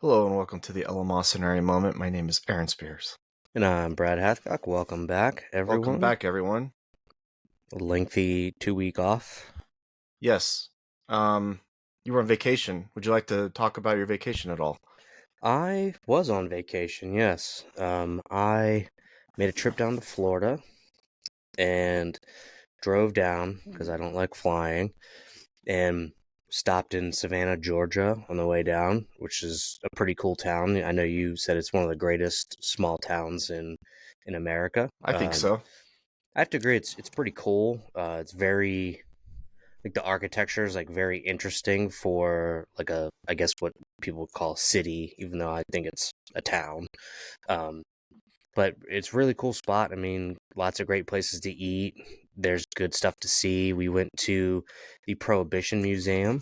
Hello and welcome to the Eleemosynary Moment. My name is Aaron Spears. And I'm Brad Hathcock. Welcome back, Welcome everyone. back, everyone. A lengthy 2 week off. Yes, you were on vacation. Would you like to talk about your vacation at all? I was on vacation, yes. I made a trip down to Florida and drove down because I don't like flying and stopped in Savannah, Georgia on the way down, which is a pretty cool town. I know you said it's one of the greatest small towns in America. I think so. I have to agree, it's pretty cool. It's very like the architecture is like very interesting for like a I guess what people would call a city, even though I think it's a town. Um, but it's really cool spot. I mean, lots of great places to eat. There's good stuff to see. We went to the Prohibition Museum,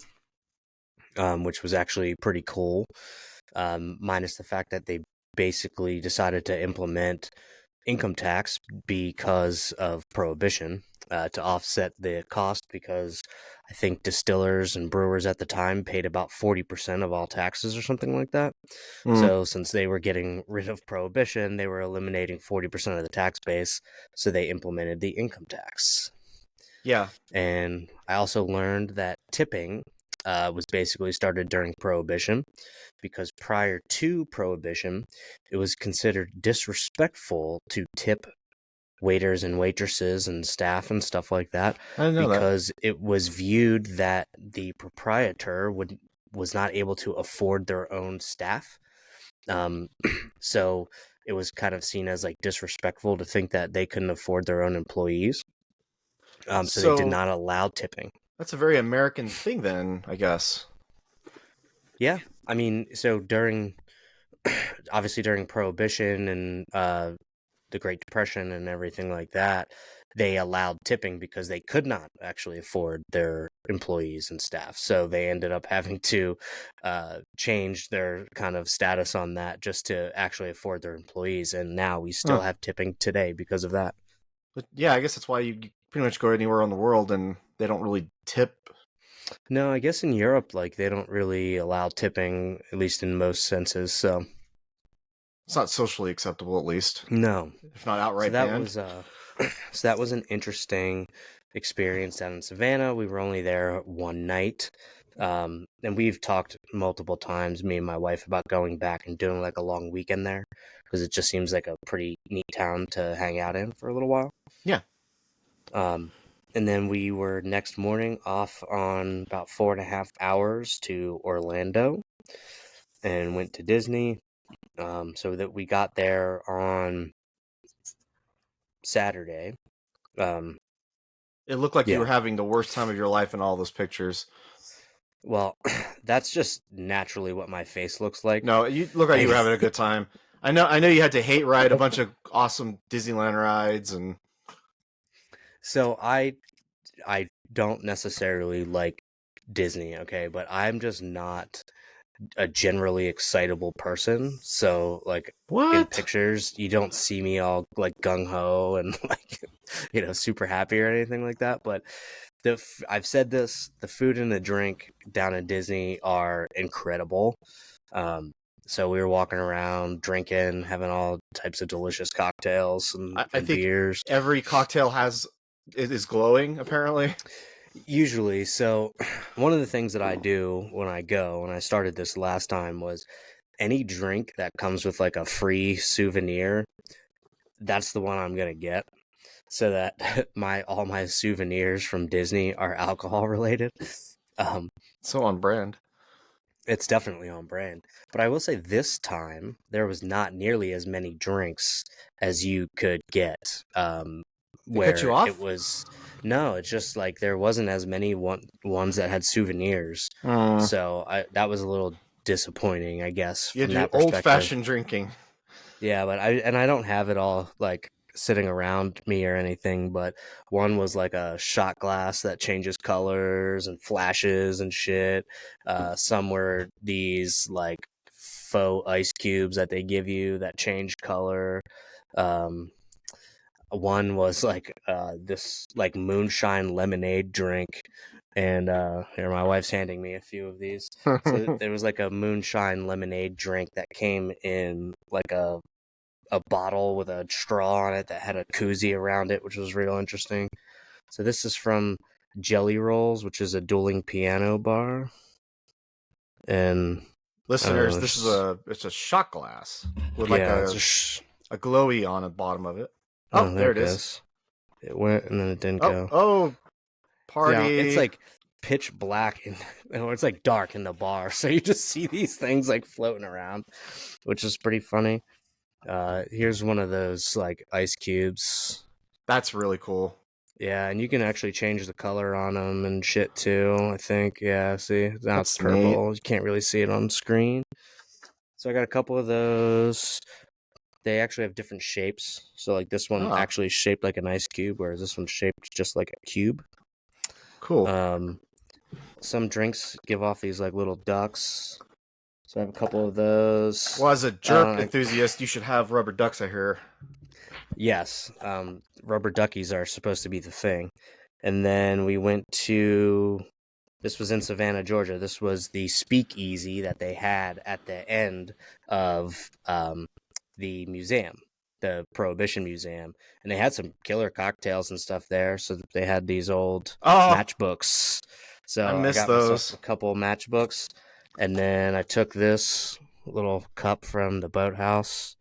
which was actually pretty cool. Minus the fact that they basically decided to implement income tax because of prohibition to offset the cost because I think distillers and brewers at the time paid about 40% of all taxes or something like that. Mm, So since they were getting rid of prohibition, they were eliminating 40% of the tax base, so they implemented the income tax. yeah. And I also learned that tipping was basically started during prohibition because prior to prohibition, it was considered disrespectful to tip waiters and waitresses and staff and stuff like that I didn't know that. because it was viewed that the proprietor was not able to afford their own staff. Um, so it was kind of seen as like disrespectful to think that they couldn't afford their own employees. So they did So not allow tipping. that's a very American thing, then, I guess. Yeah, I mean, so during obviously during Prohibition and the Great Depression and everything like that, they allowed tipping because they could not actually afford their employees and staff. So they ended up having to change their kind of status on that just to actually afford their employees. And now we still Huh. have tipping today because of that. But yeah, I guess that's why you pretty much go anywhere in the world and they don't really tip. No, I guess in Europe, like they don't really allow tipping, at least in most senses. So It's not socially acceptable, at least, no. if not So outright that banned. was so that was an interesting experience down in Savannah. We were only there one night. And we've talked multiple times, me and my wife, about going back and doing like a long weekend there because it just seems like a pretty neat town to hang out in for a little while. Yeah. Um, and then we were next morning off on about 4.5 hours to Orlando and went to Disney. So that we got there on Saturday. Um, It looked like you were yeah, having the worst time of your life in all those pictures. well, that's just naturally what my face looks like. No, you look like you Like, were having a good time. I know you had to hate ride a bunch of awesome Disneyland rides and so I don't necessarily like Disney, okay, but I'm just not a generally excitable person. So like in what? pictures, you don't see me all like gung ho and like super happy or anything like that. But I've said this: the food and the drink down in Disney are incredible. Um, so we were walking around, drinking, having all types of delicious cocktails I and think beers. every cocktail has it is glowing apparently. Usually, so one of the things that I do when I go, and I started this last time, was any drink that comes with like a free souvenir, that's the one I'm gonna get. So that my all my souvenirs from Disney are alcohol related. Um, So on brand. it's definitely on brand. But I will say this time there was not nearly as many drinks as you could get. They cut you Where it off? was no, it's just like there wasn't as many ones that had souvenirs. Mm, So that was a little disappointing, I guess, you had from to do that old perspective. fashioned drinking. Yeah, but I don't have it all like sitting around me or anything, but one was like a shot glass that changes colors and flashes and shit. Some were these like faux ice cubes that they give you that change color. Um, One was like this like moonshine lemonade drink, And here, my wife's handing me a few of these. So there was like a moonshine lemonade drink that came in like a bottle with a straw on it that had a koozie around it, which was real interesting. So this is from Jelly Rolls, which is a dueling piano bar. And I don't Listeners, know, this is just, it's a shot glass with like yeah, it's a glowy on the bottom of it. Oh, oh, there there it it is. goes. It went and then it didn't Oh, go. oh, Yeah, it's party. like pitch black and or it's like dark in the bar, so you just see these things like floating around, which is pretty funny. Here's one of those like ice cubes. That's really cool. Yeah, and you can actually change the color on them and shit too. I think. Yeah, see, now it's That's neat. purple. You can't really see it on screen. So I got a couple of those. They actually have different shapes. So like this one Ah, actually is shaped like an ice cube, whereas this one's shaped just like a cube. cool. Um, some drinks give off these like little ducks. So I have a couple of those. Well, as a jerp I, enthusiast, you should have rubber ducks, I hear. yes, rubber duckies are supposed to be the thing. And then we went to, this was in Savannah, Georgia. This was the speakeasy that they had at the end of the museum, the Prohibition Museum. And they had some killer cocktails and stuff there. So they had these old Oh, matchbooks. I So I miss got myself those. a couple matchbooks. And then I took this little cup from the boathouse.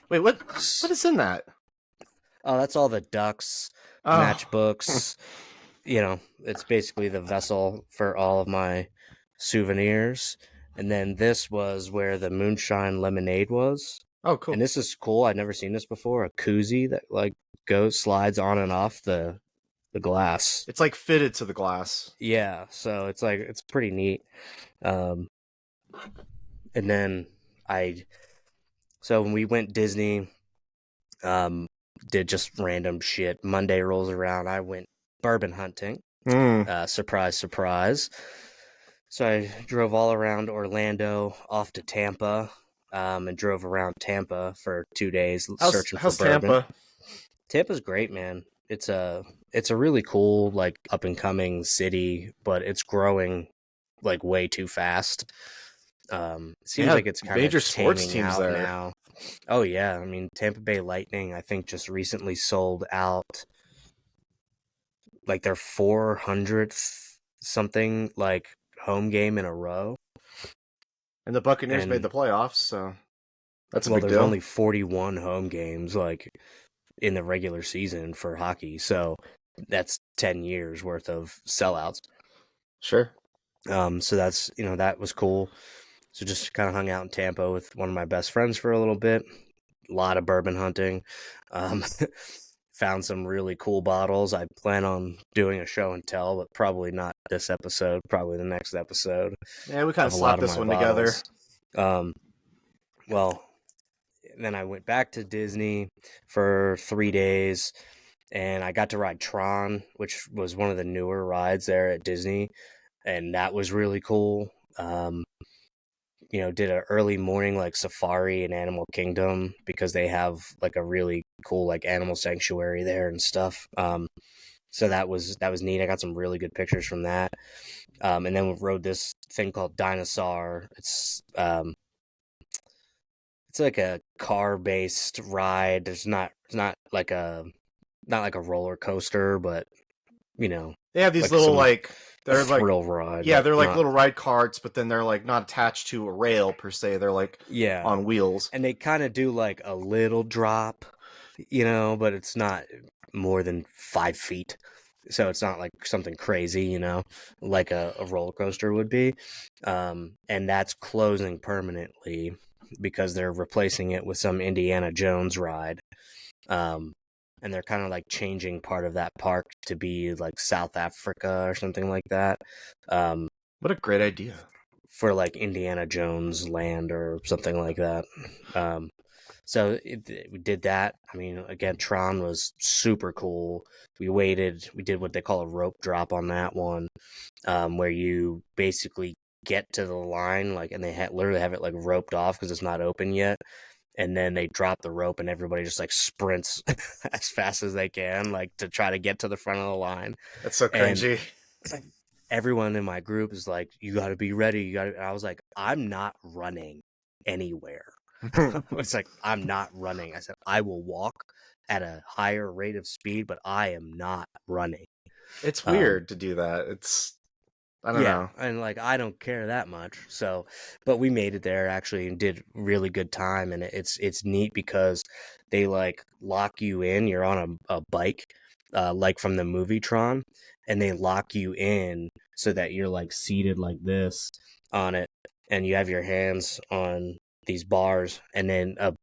Wait, what is in that? Oh, that's all the ducks, Oh, matchbooks. You know, it's basically the vessel for all of my souvenirs. And then this was where the moonshine lemonade was. oh, And cool. this is cool. I'd never seen this before. A koozie that like slides on and off the glass. It's like fitted to the glass. Yeah, so it's like it's pretty neat. Um, and then I so when we went Disney, um, did just random shit. Monday rolls around. I went bourbon hunting. Mm. Surprise, surprise. So I drove all around Orlando, off to Tampa, and drove around Tampa for 2 days searching for How's bourbon. Tampa? Tampa's great, man. It's a really cool like up and coming city, but it's growing like way too fast. It They seems have like it's kind of major sports taming teams out there. now. Oh yeah, I mean Tampa Bay Lightning I think just recently sold out like their 400th something like home game in a row. And the Buccaneers made And the playoffs, so that's a well, big there's deal. only 41 home games like in the regular season for hockey, so that's 10 years worth of sellouts. Sure. So that's that was cool. So just kind of hung out in Tampa with one of my best friends for a little bit. A lot of bourbon hunting. Um, found some really cool bottles. I plan on doing a show and tell, but probably not this episode. Probably the next episode Yeah, we kind of of a lot slapped of this my one together. bottles. Um, well, then I went back to Disney for 3 days, and I got to ride Tron, which was one of the newer rides there at Disney, and that was really cool. Did an early morning like safari in Animal Kingdom because they have like a really cool like animal sanctuary there and stuff. So that was neat. I got some really good pictures from that. And then we rode this thing called Dinosaur. It's like a car based ride. It's not like a roller coaster, but you know, They have these like little some like a they're like thrill ride, yeah, but they're like not. little ride carts, but then they're like not attached to a rail per se. They're like Yeah, on wheels. and they kind of do like a little drop, but it's not more than 5 feet. So it's not like something crazy, like a roller coaster would be. And that's closing permanently because they're replacing it with some Indiana Jones ride. Um, and they're kind of like changing part of that park to be like South Africa or something like that. Um, What a great idea. for like Indiana Jones land or something like that. Um, we did that. I mean, again, Tron was super cool. We did what they call a rope drop on that one, where you basically get to the line, like, and they literally have it like roped off because it's not open yet. And then they drop the rope and everybody just like sprints as fast as they can, like to try to get to the front of the line. That's so And cringy. everyone in my group is like, you got to be ready. You got to, I was like, I'm not running anywhere. It's like, I'm not running. I said, I will walk at a higher rate of speed, but I am not running. It's Um, weird to do that. It's I don't yeah, know. and like I don't care that much. So, but we made it there actually and did really good time. And it's neat because they like lock you in. You're on a bike, like from the movie Tron, and they lock you in so that you're like seated like this on it, and you have your hands on these bars, and then a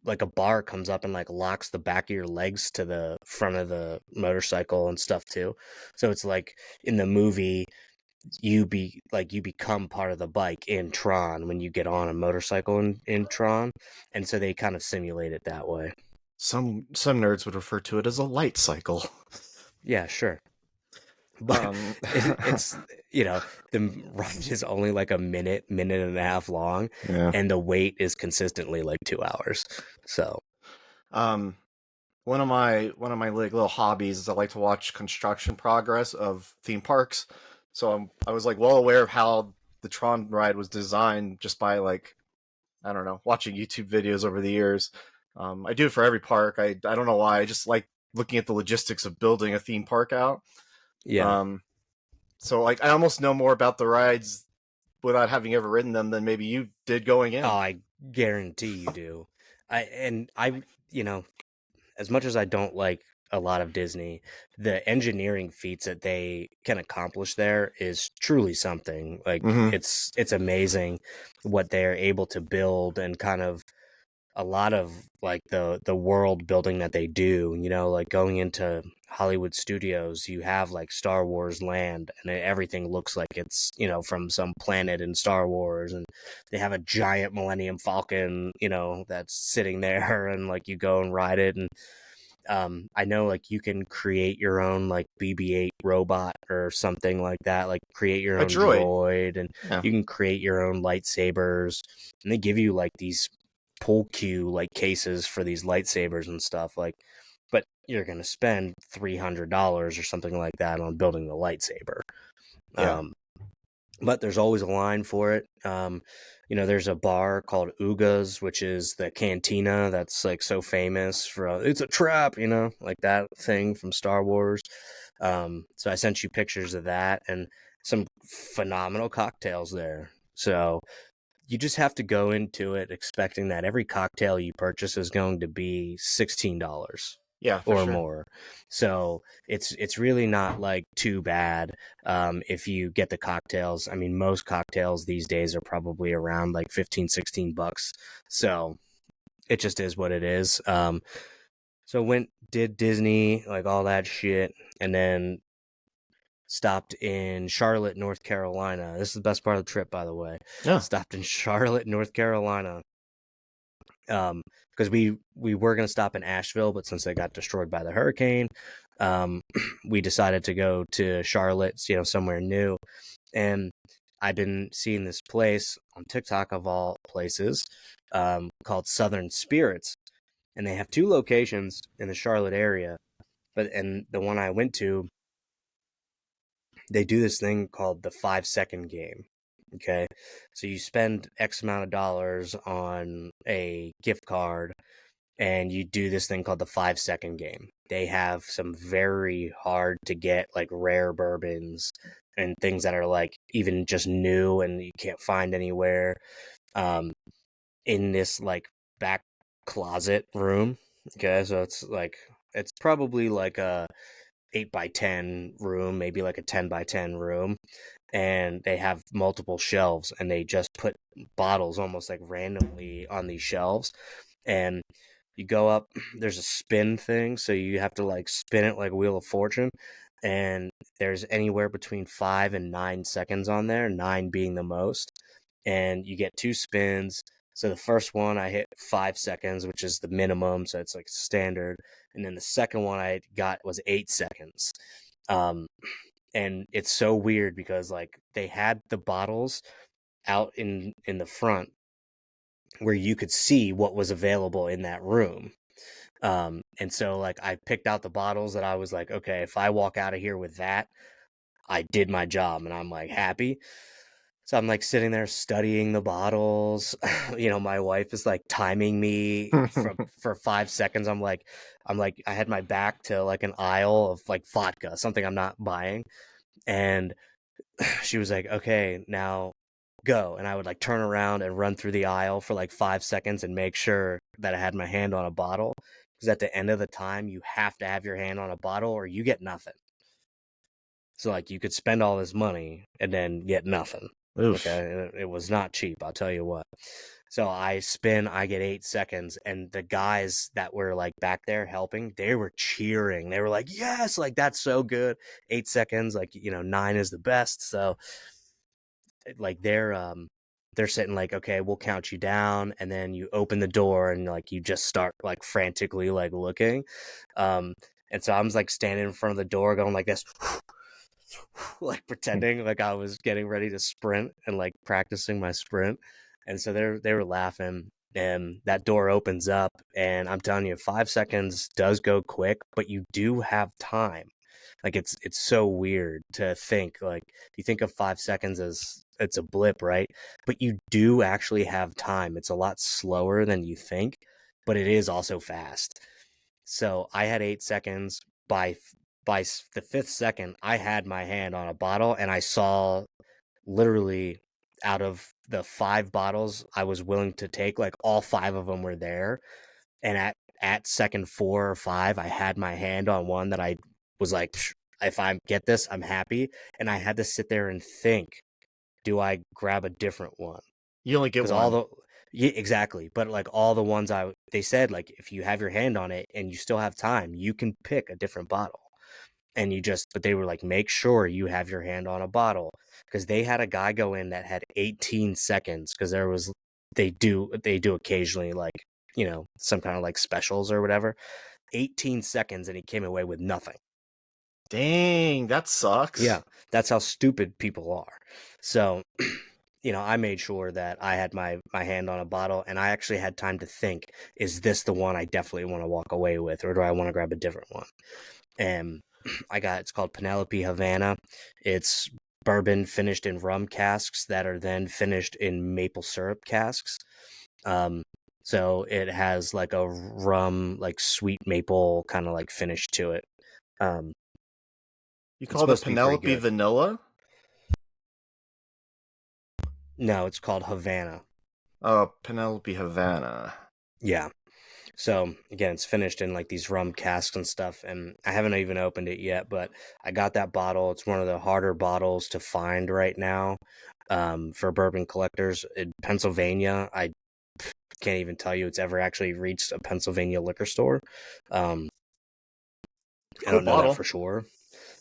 like a bar comes up and like locks the back of your legs to the front of the motorcycle and stuff too. So it's like in the movie you become part of the bike in Tron when you get on a motorcycle in Tron, and so they kind of simulate it that way. Some nerds would refer to it as a light cycle. Yeah, sure, but Um, it's the ride is only like a minute and a half long, yeah. and the wait is consistently like 2 hours. So Um, one of my like little hobbies is I like to watch construction progress of theme parks. So I was like well aware of how the Tron ride was designed just by like I don't know watching YouTube videos over the years. I do it for every park. I don't know why. I just like looking at the logistics of building a theme park out. yeah, Um, so like I almost know more about the rides without having ever ridden them than maybe you did going oh, in. I guarantee you do. I you know as much as I don't like a lot of Disney, the engineering feats that they can accomplish there is truly something. Like Mm-hmm. it's amazing what they're able to build and kind of a lot of like the world building that they do, like going into Hollywood studios, you have like Star Wars land and everything looks like it's, from some planet in Star Wars, and they have a giant Millennium Falcon, that's sitting there and like you go and ride it. And I know like you can create your own like BB-8 robot or something like that, like create your A own droid. droid, and Yeah. you can create your own lightsabers, and they give you like these pull cue like cases for these lightsabers and stuff like, but you're going to spend $300 or something like that on building the lightsaber. Yeah. Um, but there's always a line for it. There's a bar called Uga's, which is the cantina that's like so famous for it's a trap, like that thing from Star Wars. So I sent you pictures of that and some phenomenal cocktails there. So you just have to go into it expecting that every cocktail you purchase is going to be $16 Yeah, for or sure. more. So it's really not like too bad if you get the cocktails. I mean, most cocktails these days are probably around like 15-16 bucks. So it just is what it is. So did Disney, like all that shit, and then stopped in Charlotte, North Carolina. This is the best part of the trip, by the way. Yeah. Stopped in Charlotte, North Carolina. Because we were gonna stop in Asheville, but since they got destroyed by the hurricane, we decided to go to Charlotte, somewhere new. And I've been seeing this place on TikTok of all places, called Southern Spirits, and they have two locations in the Charlotte area. And the one I went to, they do this thing called the 5 second game. Okay. So you spend X amount of dollars on a gift card and you do this thing called the 5 second game. They have some very hard to get, like rare bourbons and things that are like even just new and you can't find anywhere, um, in this like back closet room. Okay. So it's probably like a 8 by 10 room, maybe like a 10 by 10 room, and they have multiple shelves, and they just put bottles almost like randomly on these shelves, and you go up. There's a spin thing, so you have to like spin it like Wheel of Fortune, and there's anywhere between 5 and 9 seconds on there, nine being the most, and you get two spins. So the first one I hit 5 seconds, which is the minimum, so it's like standard. And then the second one I got was 8 seconds. Um, and it's so weird because like they had the bottles out in the front where you could see what was available in that room. And so like I picked out the bottles that I was like, okay, if I walk out of here with that, I did my job and I'm like happy. So I'm like sitting there studying the bottles. My wife is like timing me for 5 seconds. I'm like I had my back to like an aisle of like vodka, something I'm not buying, and she was like, "Okay, now go." And I would like turn around and run through the aisle for like 5 seconds and make sure that I had my hand on a bottle. Because at the end of the time, you have to have your hand on a bottle or you get nothing. So like you could spend all this money and then get nothing. Oof. Okay, it was not cheap, I'll tell you what. So I spin, I get 8 seconds, and the guys that were like back there helping, they were cheering. They were like, "Yes, like that's so good." 8 seconds, like 9 is the best. So like they're sitting like, "Okay, we'll count you down," and then you open the door and like you just start like frantically like looking. Um, and so I was like standing in front of the door going like this. Like pretending like I was getting ready to sprint and like practicing my sprint. And so they were laughing, and that door opens up, and I'm telling you, 5 seconds does go quick, but you do have time. Like it's so weird to think like you think of 5 seconds as it's a blip, right? But you do actually have time. It's a lot slower than you think, but it is also fast. So I had 8 seconds. By the fifth second, I had my hand on a bottle, and I saw literally out of the 5 bottles I was willing to take, like all 5 of them were there. And at second 4 or 5, I had my hand on one that I was like, if I get this, I'm happy. And I had to sit there and think, do I grab a different one? You only get Because all one. the yeah, exactly. But like all the ones they said, like if you have your hand on it and you still have time, you can pick a different bottle. And but they were like, make sure you have your hand on a bottle, because they had a guy go in that had 18 seconds, because they do occasionally like some kind of like specials or whatever. 18 seconds, and he came away with nothing. Dang, that sucks. Yeah, that's how stupid people are. So I made sure that I had my hand on a bottle, and I actually had time to think, is this the one I definitely want to walk away with, or do I want to grab a different one? And it's called Penelope Havana. It's bourbon finished in rum casks that are then finished in maple syrup casks. Um, so it has like a rum, like sweet maple kind of like finish to it. Um, You it's called it supposed to be pretty Penelope good. Vanilla? No, it's called Havana. Oh, Penelope Havana. Yeah. So again, it's finished in like these rum casks and stuff, and I haven't even opened it yet, but I got that bottle. It's one of the harder bottles to find right now, for bourbon collectors in Pennsylvania. I can't even tell you it's ever actually reached a Pennsylvania liquor store. Um, I Cool don't know that bottle. for sure,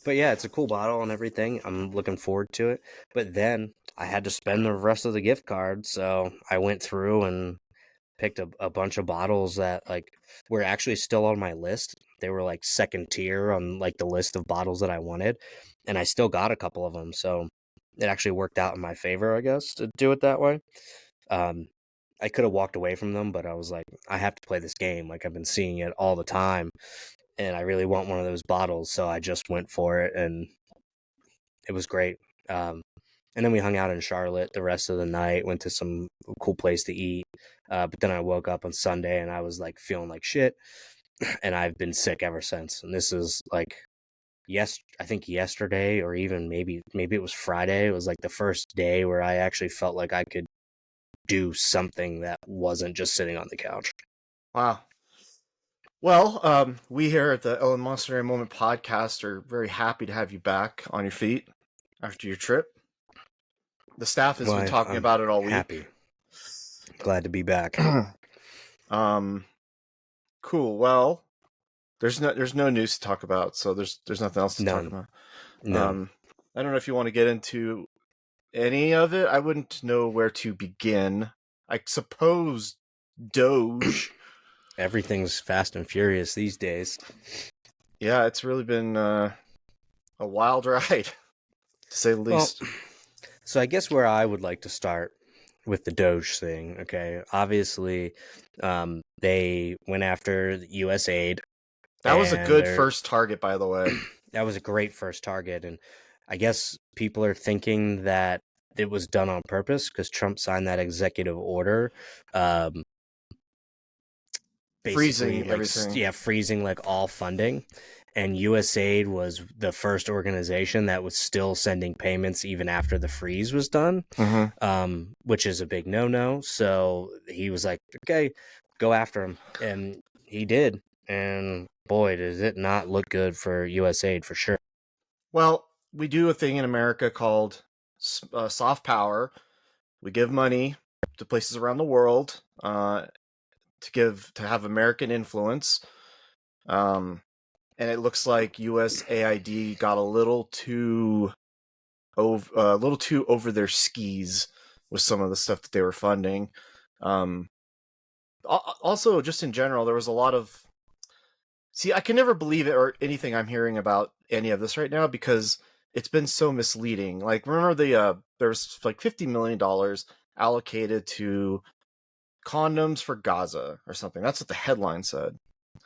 but yeah, it's a cool bottle and everything. I'm looking forward to it. But then I had to spend the rest of the gift card, so I went through and picked a bunch of bottles that like were actually still on my list. They were like second tier on like the list of bottles that I wanted, and I still got a couple of them. So it actually worked out in my favor, I guess, to do it that way. Um, I could have walked away from them, but I was like, I have to play this game. Like I've been seeing it all the time, and I really want one of those bottles, so I just went for it, and it was great. Um, and then we hung out in Charlotte the rest of the night, went to some cool place to eat. But then I woke up on Sunday and I was like feeling like shit. And I've been sick ever since. And this is like, I think yesterday, or even maybe it was Friday. It was like the first day where I actually felt like I could do something that wasn't just sitting on the couch. Wow. Well, we here at the Ellen Monster Moment podcast are very happy to have you back on your feet after your trip. The staff has been Well, talking I'm about it all week. happy. Glad to be back. um, cool. Well, there's no news to talk about, so there's nothing else to talk None. about. No. I don't know if you want to get into any of it. I wouldn't know where to begin. I suppose Doge. Everything's fast and furious these days. Yeah, it's really been a wild ride, to say the Well, least. so I guess where I would like to start with the Doge thing, okay? Obviously, they went after USAID, That was a and good first target, by the way. that was a great first target. And I guess people are thinking that it was done on purpose because Trump signed that executive order, um, basically Freezing like everything. yeah, freezing like all funding. And USAID was the first organization that was still sending payments even after the freeze was done, Hmm. which is a big no-no. So he was like, okay, go after him. And he did. And boy, does it not look good for USAID for sure. Well, we do a thing in America called soft power. We give money to places around the world to have American influence. Um, and it looks like USAID got a little too over their skis with some of the stuff that they were funding. Um, Also, just in general, there was a lot of. See, I can never believe it or anything I'm hearing about any of this right now because it's been so misleading. Like, remember there's like $50 million allocated to condoms for Gaza or something. That's what the headline said.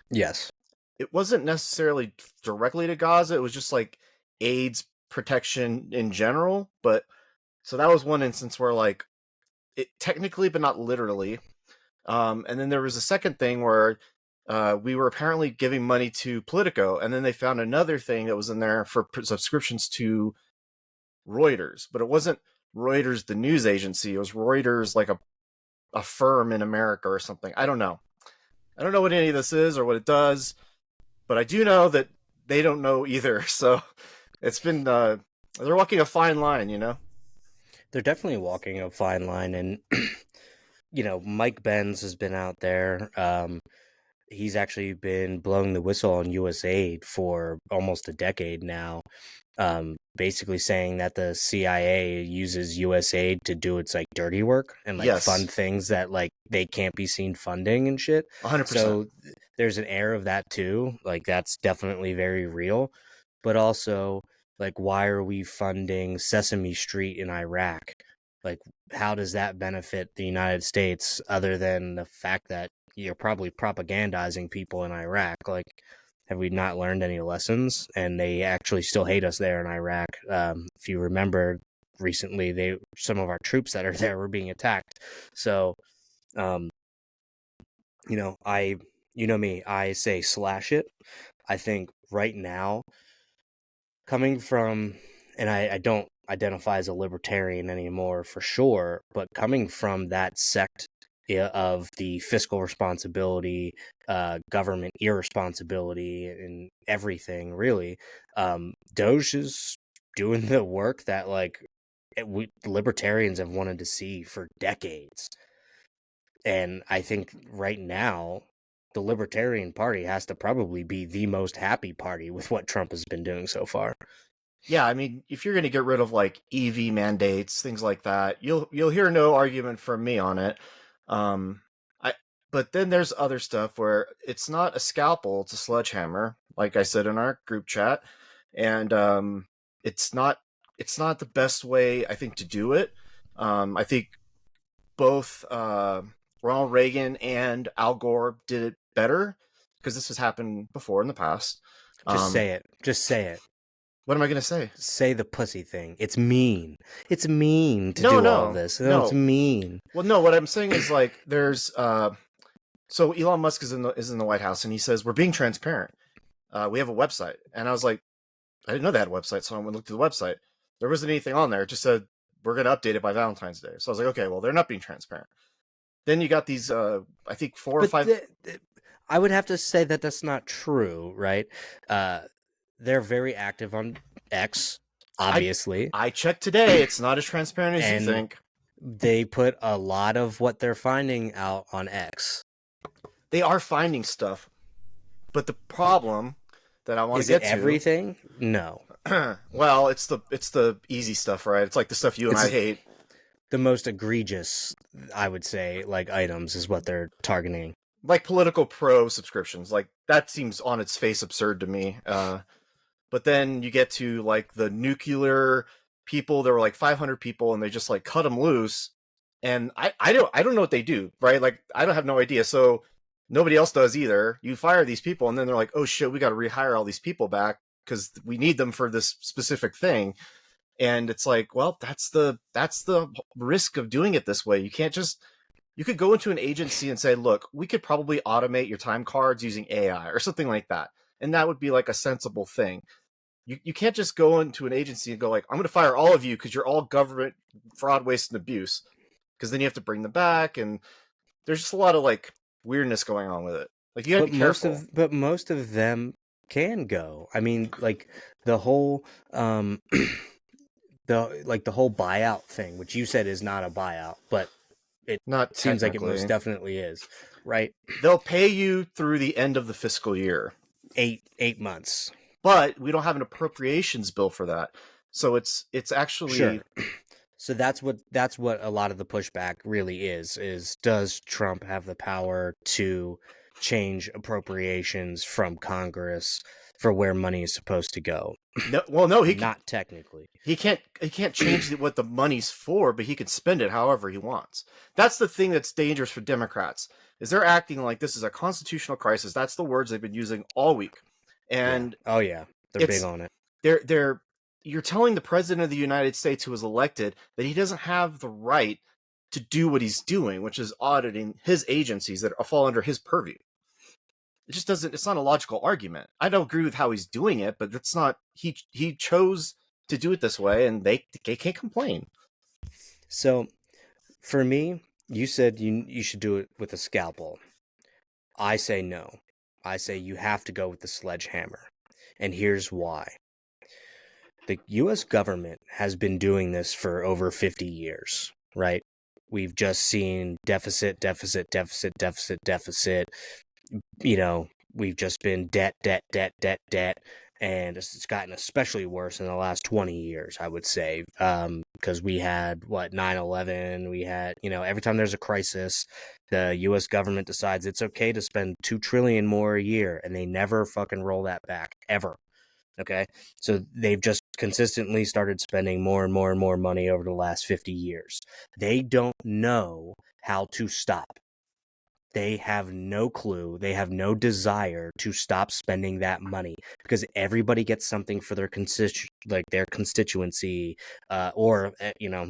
Yes. It wasn't necessarily directly to Gaza. It was just like AIDS protection in general. But so that was one instance where like it technically, but not literally. And then there was a second thing where we were apparently giving money to Politico, and then they found another thing that was in there for subscriptions to Reuters, but it wasn't Reuters, the news agency. It was Reuters, like a firm in America or something. I don't know. I don't know what any of this is or what it does, but I do know that they don't know either. So it's been they're walking a fine line, you know. They're definitely walking a fine line. And, Mike Benz has been out there. He's actually been blowing the whistle on USAID for almost a decade now, basically saying that the CIA uses USAID to do its like dirty work and like Yes, fund things that like they can't be seen funding and shit. 100%. So there's an air of that too. Like that's definitely very real. But also, like, why are we funding Sesame Street in Iraq? Like, how does that benefit the United States other than the fact that you're probably propagandizing people in Iraq? Like, have we not learned any lessons? And they actually still hate us there in Iraq. If you remember recently, some of our troops that are there were being attacked. So, um, I me, I say slash it. I think right now, coming from, and I don't identify as a libertarian anymore for sure, but coming from that sect of the fiscal responsibility, government irresponsibility, and everything really, Doge is doing the work that like libertarians have wanted to see for decades. And I think right now, the Libertarian Party has to probably be the most happy party with what Trump has been doing so far. Yeah, I mean, if you're going to get rid of like EV mandates, things like that, you'll hear no argument from me on it. Um, I but then there's other stuff where it's not a scalpel, it's a sledgehammer, like I said in our group chat, and it's not it's not the best way I think to do it. I think both Ronald Reagan and Al Gore did it better because this has happened before in the past. Just Um, say it. Just say it. what am I going to say? Say the pussy thing. It's mean. It's mean to No, do all of no, this. No, it's no. mean. Well, no. What I'm saying is like there's so Elon Musk is in the White House and he says we're being transparent. We have a website, and I was like, I didn't know they had a website, so I went and looked at the website. There wasn't anything on there. It just said we're going to update it by Valentine's Day. So I was like, okay, well they're not being transparent. Then you got these I think four or But five. I would have to say that that's not true, right? Uh, they're very active on X, I obviously, I checked today. It's not as transparent as you and think. they put a lot of what they're finding out on X. They are finding stuff, but the problem that I want to Is it get to, everything? No. well, it's the easy stuff, right? It's like the stuff you and I It's hate, the most egregious, I would say, like items is what they're targeting. like political pro subscriptions. Like that seems on its face absurd to me. But then you get to like the nuclear people. There were like 500 people, and they just like cut them loose. And I don't know what they do, right? Like I don't have no idea. So nobody else does either. You fire these people, and then they're like, oh shit, we got to rehire all these people back. because we need them for this specific thing. And it's like, well, that's the risk of doing it this way. You can't just, you could go into an agency and say, look, we could probably automate your time cards using AI or something like that, and that would be like a sensible thing. You can't just go into an agency and go like, I'm going to fire all of you because you're all government fraud, waste, and abuse, because then you have to bring them back, and there's just a lot of like weirdness going on with it. Like, you got to be careful. But most of them can go. I mean, like the whole the whole buyout thing, which you said is not a buyout, but it Not seems like it most technically. definitely is, right? They'll pay you through the end of the fiscal year, 8 months. but we don't have an appropriations bill for that. So it's actually Sure. So that's what a lot of the pushback really is does Trump have the power to change appropriations from Congress for where money is supposed to go? no, well, no, Not technically. he can't change what the money's for, but he can spend it however he wants. That's the thing that's dangerous for Democrats, is they're acting like this is a constitutional crisis. That's the words they've been using all week. And Oh yeah, they're big on it. they're you're telling the president of the United States, who was elected, that he doesn't have the right to do what he's doing, which is auditing his agencies that fall under his purview. It just doesn't, it's not a logical argument. I don't agree with how he's doing it, but that's not, he chose to do it this way, and they can't complain. So for me, you said you should do it with a scalpel. I say no. I say you have to go with the sledgehammer. And here's why. The US government has been doing this for over 50 years, right? We've just seen deficit, deficit, deficit, deficit, deficit. You know, we've just been debt, debt, debt, debt, debt. And it's gotten especially worse in the last 20 years, I would say, because we had, 9/11, we had, every time there's a crisis, the U.S. government decides it's okay to spend $2 trillion more a year, and they never fucking roll that back, ever. Okay, so they've just consistently started spending more and more and more money over the last 50 years. They don't know how to stop. They have no clue. They have no desire to stop spending that money, because everybody gets something for their constituency, or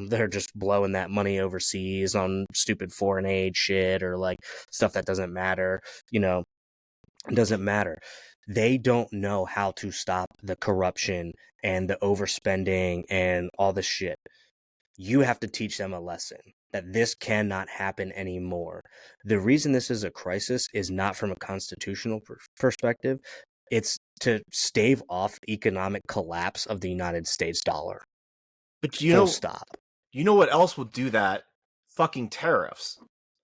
they're just blowing that money overseas on stupid foreign aid shit, or like stuff that doesn't matter. It doesn't matter. They don't know how to stop the corruption and the overspending and all the shit. You have to teach them a lesson that this cannot happen anymore. The reason this is a crisis is not from a constitutional perspective. It's to stave off economic collapse of the United States dollar. But Full stop. You know what else will do that? Fucking tariffs.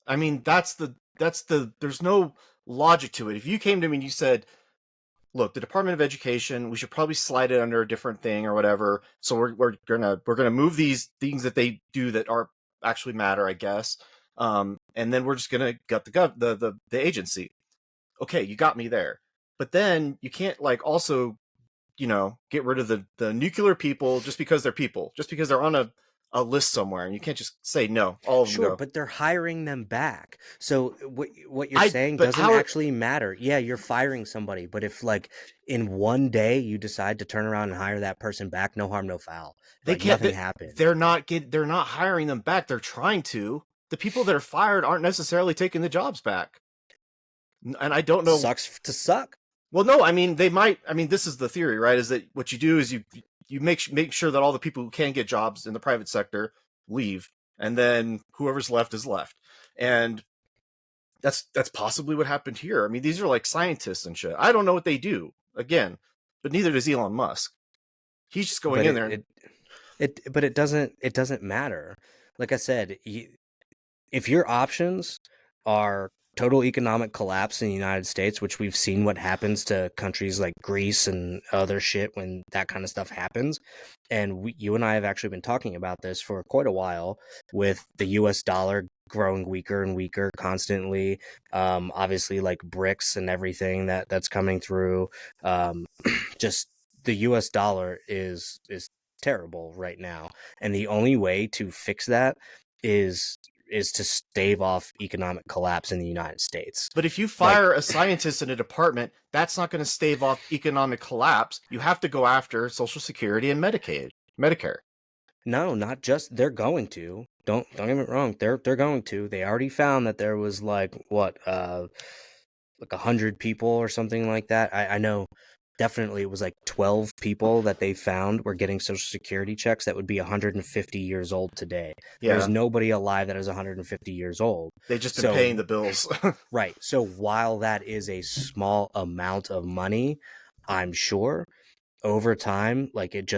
I mean, there's no logic to it. If you came to me and you said, look, the Department of Education, we should probably slide it under a different thing or whatever. So we're gonna move these things that they do that are actually matter, I guess. And then we're just gonna gut the agency. Okay, you got me there. But then you can't like also, get rid of the nuclear people just because they're people, just because they're on a list somewhere, and you can't just say no, all of them Sure, go. but they're hiring them back. So what you're saying doesn't actually matter. Yeah, you're firing somebody, but if like in one day you decide to turn around and hire that person back, no harm, no foul. They Like can't. nothing happened. They're not hiring them back. They're trying to. The people that are fired aren't necessarily taking the jobs back. And I don't know. Sucks to suck. Well, no, I mean they might. I mean, this is the theory, right? Is that what you do is you make sure that all the people who can get jobs in the private sector leave, and then whoever's left is left. And that's possibly what happened here. I mean, these are like scientists and shit. I don't know what they do, again, but neither does Elon Musk. He's just going in there. But it doesn't matter. Like I said, if your options are total economic collapse in the United States, which we've seen what happens to countries like Greece and other shit when that kind of stuff happens. And you and I have actually been talking about this for quite a while, with the US dollar growing weaker and weaker constantly. Obviously like BRICS and everything that's coming through. Just the US dollar is terrible right now. And the only way to fix that is is to stave off economic collapse in the United States. But if you fire a scientist in a department, that's not going to stave off economic collapse. You have to go after Social Security and Medicare. No, not just they're going to. Don't get me wrong. They're going to. They already found that there was like 100 people or something like that. I know definitely it was like 12 people that they found were getting Social Security checks that would be 150 years old today. Yeah. There's nobody alive that is 150 years old. They've just been paying the bills. Right. So while that is a small amount of money, I'm sure over time, like it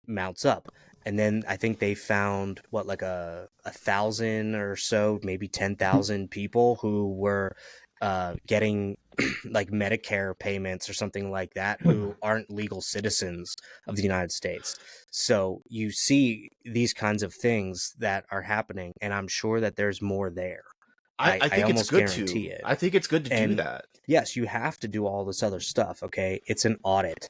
mounts up. And then I think they found like a 1,000 or so, maybe 10,000 people who were getting like Medicare payments or something like that who aren't legal citizens of the United States. So you see these kinds of things that are happening, and I'm sure that there's more there. I think it's good to. I think it's good to do that. Yes, you have to do all this other stuff, okay? It's an audit,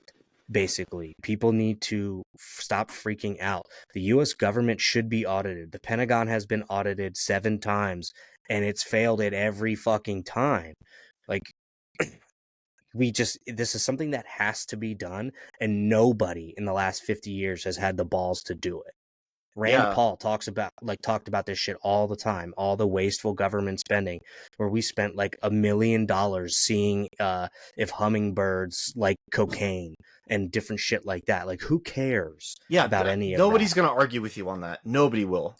basically. People need to stop freaking out. The U.S. government should be audited. The Pentagon has been audited 7 times, and it's failed at every fucking time. Like, this is something that has to be done, and nobody in the last 50 years has had the balls to do it. Rand Paul talked about this shit all the time, all the wasteful government spending, where we spent like $1 million seeing if hummingbirds like cocaine and different shit like that. Like, who cares about any of that? Nobody's going to argue with you on that. Nobody will.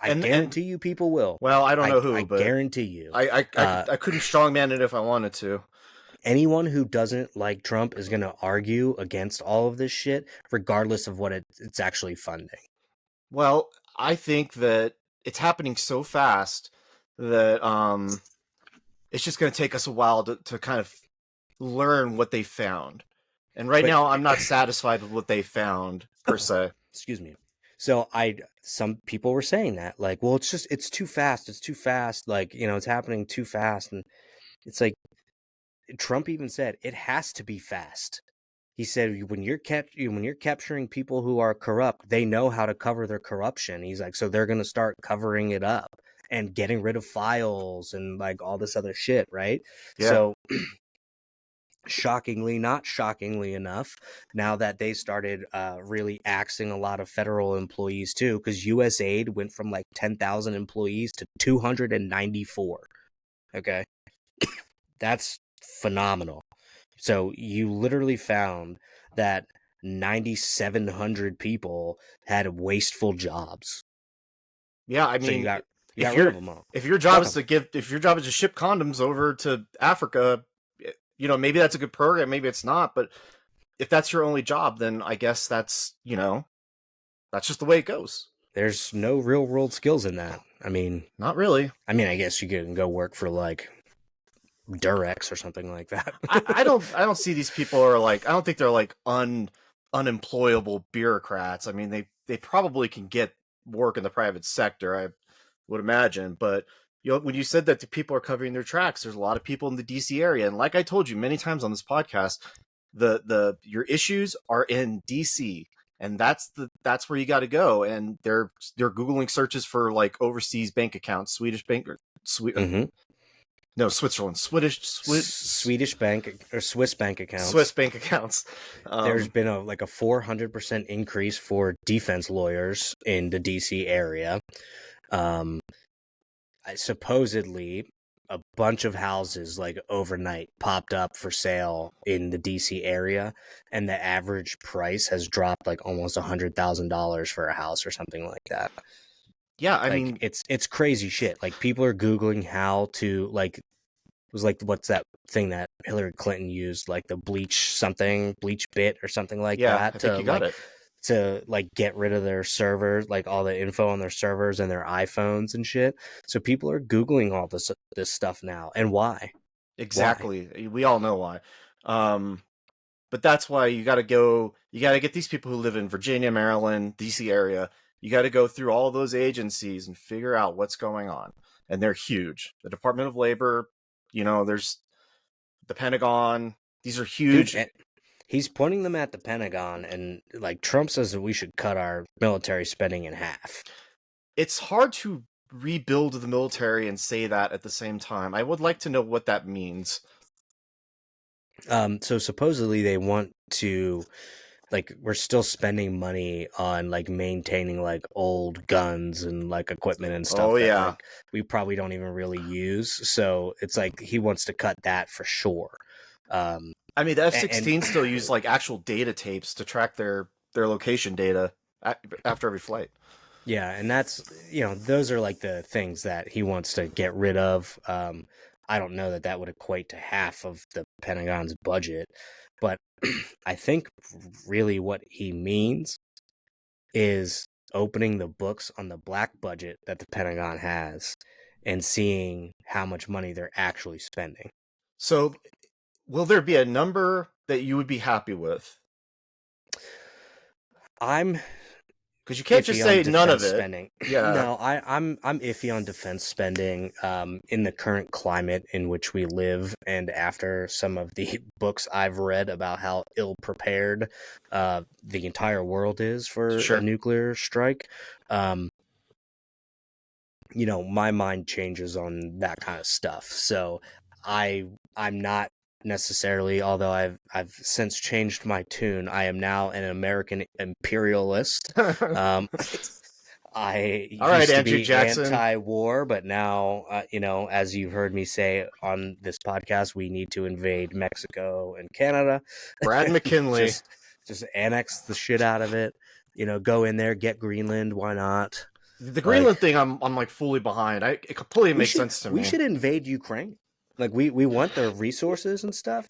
I guarantee you people will. Well, I don't know who, but guarantee you. I couldn't strongman it if I wanted to. Anyone who doesn't like Trump is going to argue against all of this shit, regardless of what it's actually funding. Well, I think that it's happening so fast that it's just going to take us a while to kind of learn what they found. And now I'm not satisfied with what they found, per se. Excuse me. So some people were saying that, like, well, it's too fast. It's too fast. Like, it's happening too fast. And it's like, Trump even said it has to be fast. He said, when you're capturing people who are corrupt, they know how to cover their corruption. He's like, so they're going to start covering it up and getting rid of files and like all this other shit, right? Yeah. So not shockingly enough, now that they started really axing a lot of federal employees too, because USAID went from like 10,000 employees to 294. Okay. That's phenomenal. So you literally found that 9,700 people had wasteful jobs. Yeah, I mean, so you got rid of them all. If your job is to ship condoms over to Africa, maybe that's a good program, maybe it's not. But if that's your only job, then I guess that's just the way it goes. There's no real world skills in that. I mean, not really. I mean, I guess you can go work for like Durex or something like that. I don't see these people are like, I don't think they're like unemployable bureaucrats. I mean, they probably can get work in the private sector, I would imagine. But when you said that the people are covering their tracks, there's a lot of people in the DC area, and like I told you many times on this podcast, your issues are in DC, and that's where you got to go. And they're Googling searches for like overseas bank accounts, Swedish bank or No, Switzerland. Swedish bank or Swiss bank accounts. Swiss bank accounts. There's been a 400% increase for defense lawyers in the DC area. Supposedly, a bunch of houses like overnight popped up for sale in the DC area, and the average price has dropped like almost $100,000 for a house or something like that. Yeah, I mean, it's crazy shit. Like, people are Googling how to, like, it was like, what's that thing that Hillary Clinton used, like the bleach bit or something like that. I think you got it. To like get rid of their servers, like all the info on their servers and their iPhones and shit. So people are Googling all this stuff now. And why? Exactly. Why? We all know why. But that's why you got to get these people who live in Virginia, Maryland, DC area. You got to go through all those agencies and figure out what's going on. And they're huge. The Department of Labor, there's the Pentagon. These are huge. Dude, he's pointing them at the Pentagon, and like Trump says that we should cut our military spending in half. It's hard to rebuild the military and say that at the same time? I would like to know what that means. So supposedly they want to, like, we're still spending money on like maintaining like old guns and like equipment and stuff Oh that yeah. like we probably don't even really use. So it's like he wants to cut that for sure. I mean, the And F-16 still use like actual data tapes to track their location data after every flight. yeah, and that's, those are like the things that he wants to get rid of. I don't know that would equate to half of the Pentagon's budget, but I think really what he means is opening the books on the black budget that the Pentagon has and seeing how much money they're actually spending. So, will there be a number that you would be happy with? I'm Because you can't just say none of it. Spending. Yeah. No, I'm iffy on defense spending. In the current climate in which we live, and after some of the books I've read about how ill prepared the entire world is for Sure. a nuclear strike, my mind changes on that kind of stuff. So I'm not necessarily, although I've since changed my tune. I am now an American imperialist. I All right, used to Andrew be Jackson. anti-war, but now, as you've heard me say on this podcast, we need to invade Mexico and Canada. Brad McKinley. just annex the shit out of it. Go in there, get Greenland. Why not? The Greenland thing, I'm like fully behind. It completely makes sense to me. We should invade Ukraine. Like we want their resources and stuff.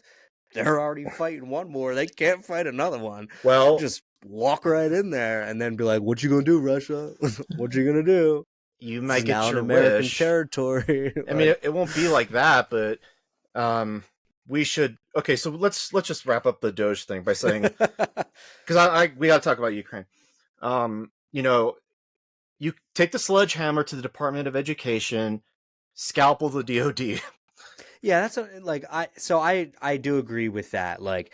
They're already fighting one war. They can't fight another one. Well, just walk right in there and then be like, "What you gonna do, Russia? What you gonna do?" You might get now your an American wish. territory. I mean, it won't be like that, but we should. Okay, so let's just wrap up the Doge thing by saying, because we got to talk about Ukraine. You take the sledgehammer to the Department of Education, scalpel the DoD. Yeah, that's I do agree with that. Like,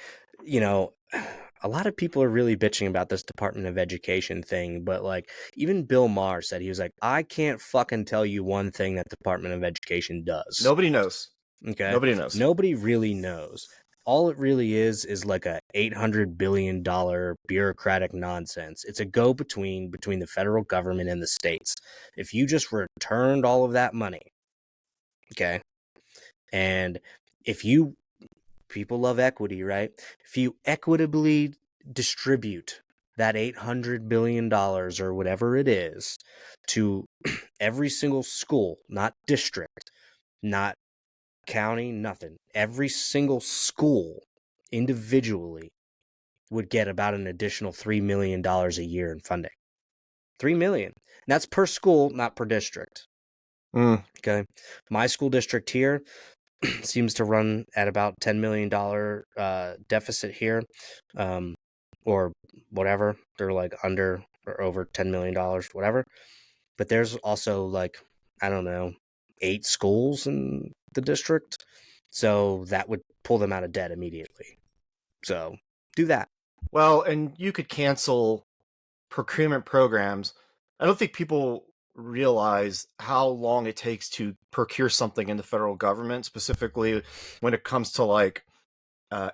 a lot of people are really bitching about this Department of Education thing, but like even Bill Maher said, he was like, I can't fucking tell you one thing that Department of Education does. Nobody knows. Okay. Nobody knows. Nobody really knows. All it really is like a $800 billion bureaucratic nonsense. It's a go-between between the federal government and the states. If you just returned all of that money, okay, and if you, people love equity, right? If you equitably distribute that $800 billion or whatever it is to every single school, not district, not county, nothing. Every single school individually would get about an additional $3 million a year in funding. $3 million. And that's per school, not per district. Okay. My school district here seems to run at about $10 million deficit here, or whatever. They're like under or over $10 million, whatever. But there's also like, I don't know, 8 schools in the district. So that would pull them out of debt immediately. So do that. Well, and you could cancel procurement programs. I don't think people realize how long it takes to procure something in the federal government, specifically when it comes to like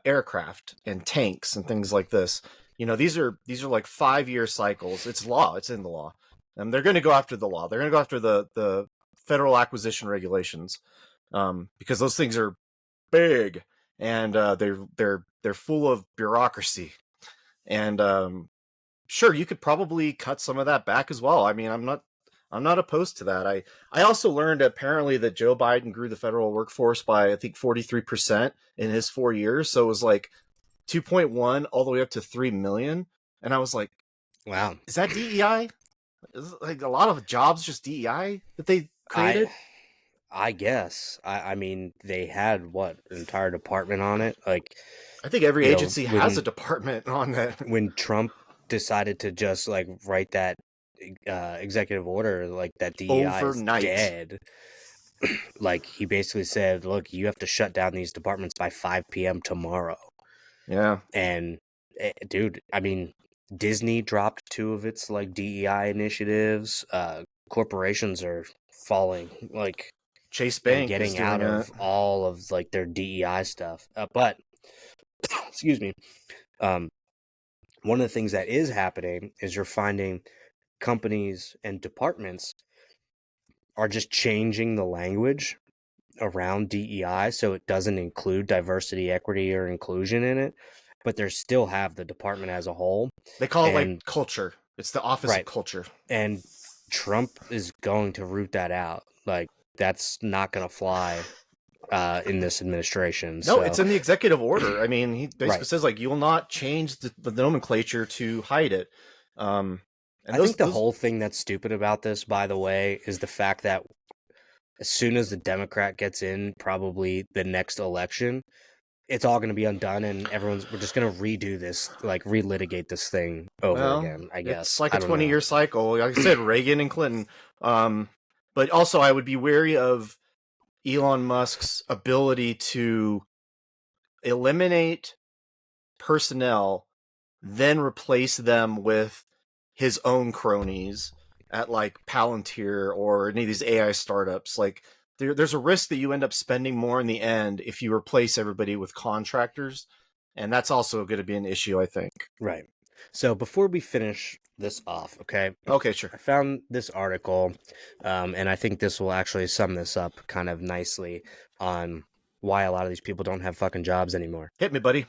aircraft and tanks and things like this. These are like 5-year cycles. It's law. It's in the law, and they're going to go after the law. They're going to go after the federal acquisition regulations, because those things are big and they're full of bureaucracy. And sure, you could probably cut some of that back as well. I mean, I'm not opposed to that. I also learned apparently that Joe Biden grew the federal workforce by, I think, 43% in his 4 years. So it was like 2.1 all the way up to 3 million. And I was like, wow, is that DEI? Is it like a lot of jobs just DEI that they created? I guess. I mean, they had an entire department on it. Like, I think every agency has a department on that. When Trump decided to just like write that executive order, like that DEI overnight is dead. Like he basically said, look, you have to shut down these departments by 5 p.m. tomorrow. Yeah. And dude, I mean, Disney dropped 2 of its like DEI initiatives. Corporations are falling, like, Chase and Bank is getting doing out it. of all of like their DEI stuff. But excuse me, um, one of the things that is happening is you're finding companies and departments are just changing the language around DEI so it doesn't include diversity, equity, or inclusion in it, but they still have the department as a whole. They call it like And culture. It's the Office of right, Culture. and Trump is going to root that out. Like, that's not going to fly in this administration. No, So it's in the executive order. I mean, he basically right, says like you will not change the nomenclature to hide it. And I think the whole thing that's stupid about this, by the way, is the fact that as soon as the Democrat gets in, probably the next election, it's all going to be undone, and we're just going to redo this, like relitigate this thing over well, again. I it's guess like a I don't know. 20-year cycle. Like I said, Reagan and Clinton. But also, I would be wary of Elon Musk's ability to eliminate personnel, then replace them with his own cronies at like Palantir or any of these AI startups. Like there's a risk that you end up spending more in the end if you replace everybody with contractors, and that's also going to be an issue, I think. Right. So before we finish this off, okay, Okay, sure. I found this article, and I think this will actually sum this up kind of nicely on why a lot of these people don't have fucking jobs anymore. Hit me, buddy.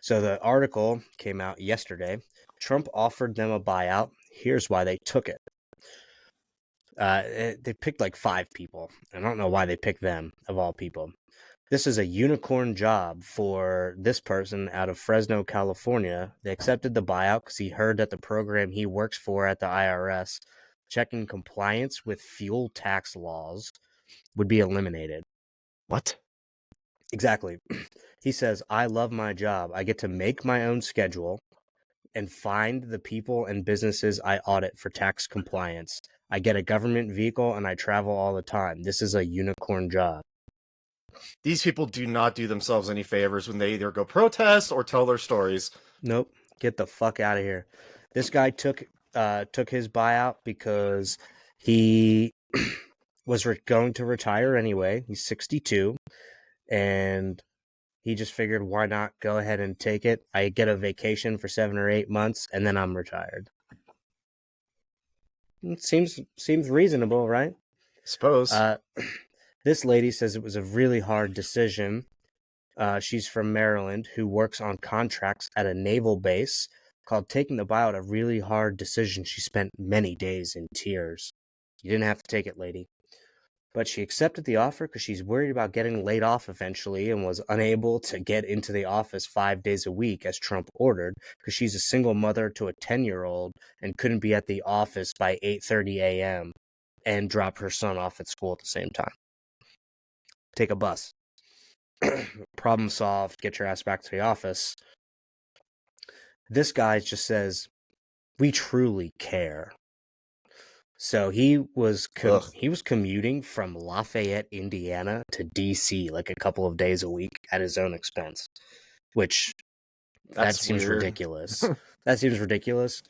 So the article came out yesterday. Trump offered them a buyout. Here's why they took it. They picked like 5 people. I don't know why they picked them, of all people. This is a unicorn job for this person out of Fresno, California. They accepted the buyout because he heard that the program he works for at the IRS, checking compliance with fuel tax laws, would be eliminated. What? Exactly. He says, I love my job. I get to make my own schedule and find the people and businesses I audit for tax compliance. I get a government vehicle and I travel all the time. This is a unicorn job. These people do not do themselves any favors when they either go protest or tell their stories. Nope. Get the fuck out of here. This guy took his buyout because he was going to retire anyway. He's 62, and he just figured, why not go ahead and take it? I get a vacation for 7 or 8 months, and then I'm retired. It seems reasonable, right? Suppose. This lady says it was a really hard decision. She's from Maryland, who works on contracts at a naval base, called taking the buyout a really hard decision. She spent many days in tears. You didn't have to take it, lady. But she accepted the offer because she's worried about getting laid off eventually and was unable to get into the office 5 days a week as Trump ordered because she's a single mother to a 10-year-old and couldn't be at the office by 8:30 a.m. and drop her son off at school at the same time. Take a bus. Problem solved. Get your ass back to the office. This guy just says, we truly care. So he was commuting from Lafayette, Indiana to DC like a couple of days a week at his own expense, which that seems weird. ridiculous. That seems ridiculous.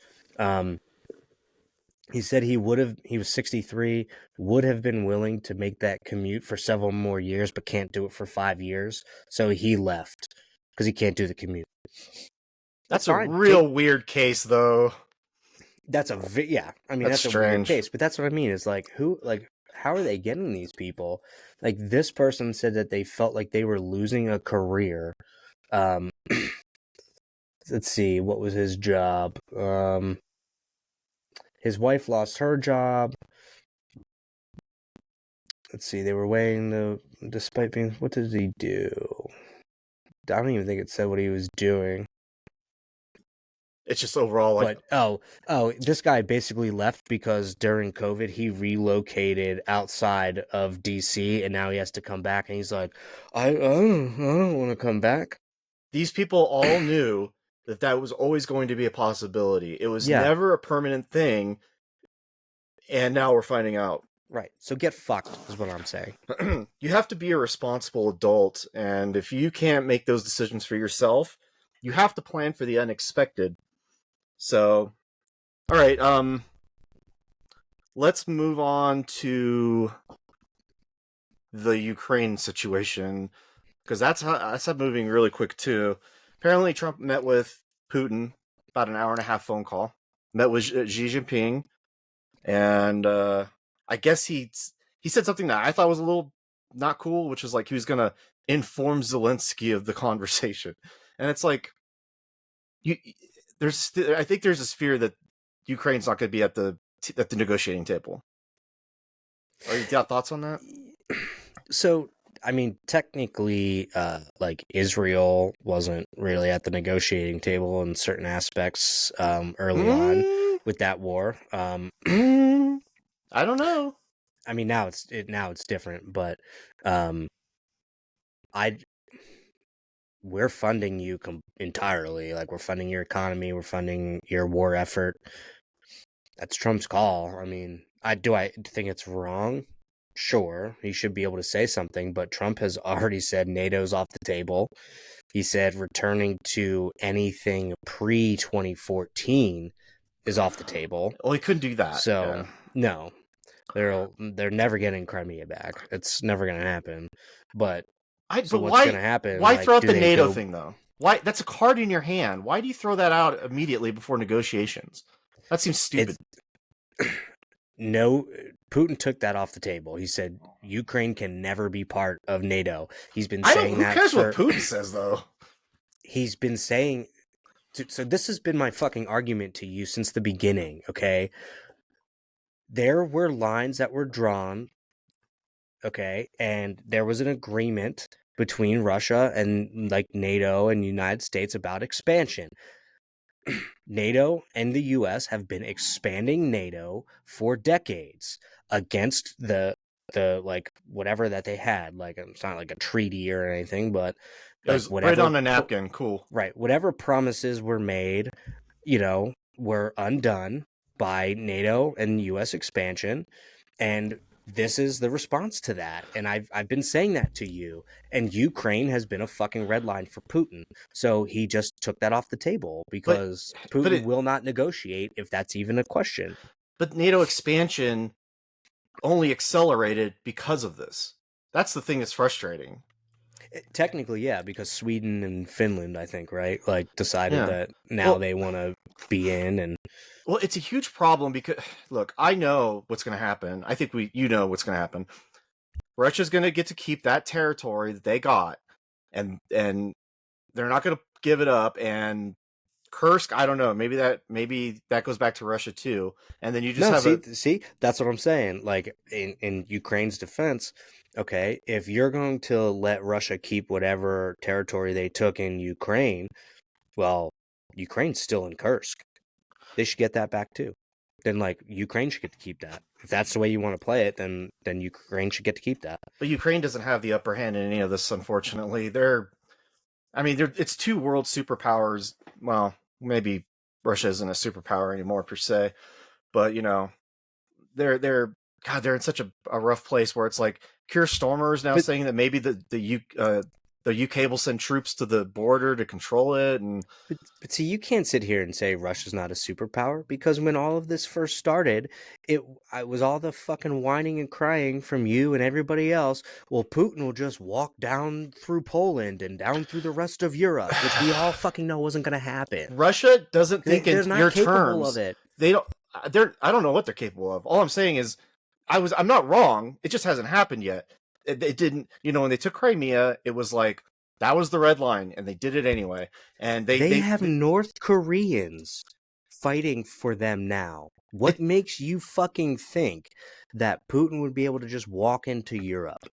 He said he was 63, would have been willing to make that commute for several more years, but can't do it for 5 years. So he left because he can't do the commute. That's a real weird case, though. That's a that's a weird case, but that's what I mean. Is like how are they getting these people? Like this person said that they felt like they were losing a career. Let's see, what was his job? His wife lost her job. Let's see, they were weighing despite being. What did he do? I don't even think it said what he was doing. It's just overall like. But this guy basically left because during COVID he relocated outside of DC and now he has to come back and he's like, I don't want to come back. These people all knew that was always going to be a possibility. It was never a permanent thing, and now we're finding out. Right. So get fucked is what I'm saying. You have to be a responsible adult, and if you can't make those decisions for yourself, you have to plan for the unexpected. So, all right. let's move on to the Ukraine situation because that's moving really quick too. Apparently, Trump met with Putin about an hour and a half phone call. Met with Xi Jinping, and I guess he said something that I thought was a little not cool, which was like he was gonna inform Zelensky of the conversation, and it's like you I think there's this fear that Ukraine's not going to be at the negotiating table. Are you got thoughts on that? So, I mean, technically, like Israel wasn't really at the negotiating table in certain aspects early on with that war. I don't know. I mean, now it's different, but um, I we're funding you entirely. Like, we're funding your economy, we're funding your war effort. That's Trump's call. I mean, I think it's wrong. Sure, he should be able to say something, but Trump has already said NATO's off the table. He said returning to anything pre-2014 is off the table. Well, he couldn't do that. So, no. They're never getting Crimea back. It's never going to happen. But what's going to happen? Why throw out the NATO thing though? Why? That's a card in your hand. Why do you throw that out immediately before negotiations? That seems stupid. No, Putin took that off the table. He said Ukraine can never be part of NATO. He's been saying that. Who cares what Putin says, though? He's been saying. So this has been my fucking argument to you since the beginning. Okay, there were lines that were drawn. Okay, and there was an agreement between Russia and like NATO and the United States about expansion. NATO and the US have been expanding NATO for decades against the like whatever that they had. Like, it's not like a treaty or anything, but it was whatever, right on a napkin. Cool. Right. Whatever promises were made, were undone by NATO and US expansion. And this is the response to that. And I've been saying that to you. And Ukraine has been a fucking red line for Putin. So he just took that off the table because Putin will not negotiate if that's even a question. But NATO expansion only accelerated because of this. That's the thing that's frustrating. Technically, yeah, because Sweden and Finland, I think, right, like decided that now they want to be in. And well, it's a huge problem because, look, I know what's going to happen. I think you know what's going to happen. Russia's going to get to keep that territory that they got, and they're not going to give it up. And Kursk, I don't know. Maybe that goes back to Russia too. And then you just see, that's what I'm saying. Like in Ukraine's defense, okay, if you're going to let Russia keep whatever territory they took in Ukraine, well, Ukraine's still in Kursk. They should get that back too. Then, like, Ukraine should get to keep that. If that's the way you want to play it, then Ukraine should get to keep that. But Ukraine doesn't have the upper hand in any of this, unfortunately. It's two world superpowers. Well, maybe Russia isn't a superpower anymore per se, but they're in such a rough place where it's like Keir Starmer is now saying that maybe the UK will send troops to the border to control it. But see, you can't sit here and say Russia's not a superpower, because when all of this first started, it was all the fucking whining and crying from you and everybody else. Well, Putin will just walk down through Poland and down through the rest of Europe, which we all fucking know wasn't going to happen. Russia doesn't think in your terms. Of it. They don't. I don't know what they're capable of. All I'm saying is, I'm not wrong. It just hasn't happened yet. It didn't, when they took Crimea, it was like, that was the red line, and they did it anyway. And they have North Koreans fighting for them now. What makes you fucking think that Putin would be able to just walk into Europe?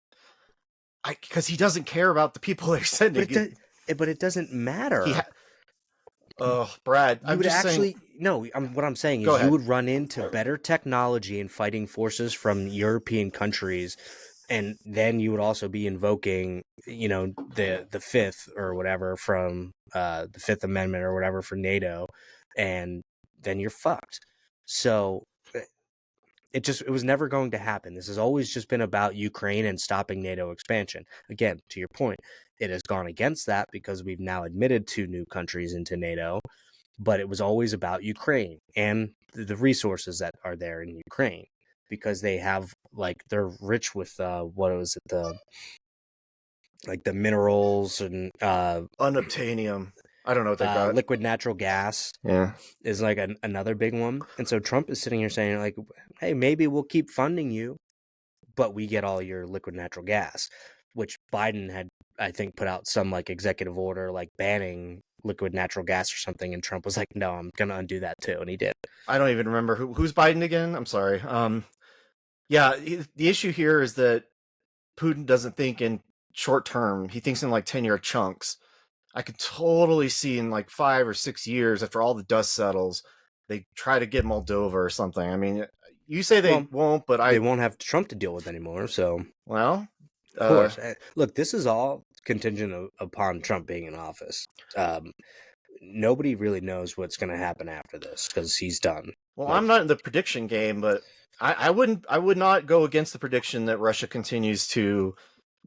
Because he doesn't care about the people they're sending. But it doesn't matter. Brad, what I'm saying is you would run into better technology and fighting forces from European countries. And then you would also be invoking, the fifth or whatever from the Fifth Amendment or whatever for NATO, and then you're fucked. So it was never going to happen. This has always just been about Ukraine and stopping NATO expansion. Again, to your point, it has gone against that because we've now admitted 2 new countries into NATO, but it was always about Ukraine and the resources that are there in Ukraine. because they have they're rich with what was it, the minerals and Unobtainium. I don't know what they got. liquid natural gas Yeah. is like another big one. And so Trump is sitting here saying like, hey, maybe we'll keep funding you, but we get all your liquid natural gas, which Biden had, I think, put out some like executive order like banning liquid natural gas or something, and Trump was like, no, I'm gonna undo that too, and he did. I don't even remember who's Biden again. I'm sorry. Yeah, the issue here is that Putin doesn't think in short term. He thinks in like 10-year chunks. I could totally see in like 5 or 6 years, after all the dust settles, they try to get Moldova or something. I mean, you say they won't, but they won't have Trump to deal with anymore. So, well, of course, look, this is all contingent upon Trump being in office. Nobody really knows what's going to happen after this because he's done. Well, I'm not in the prediction game, but I would not go against the prediction that Russia continues to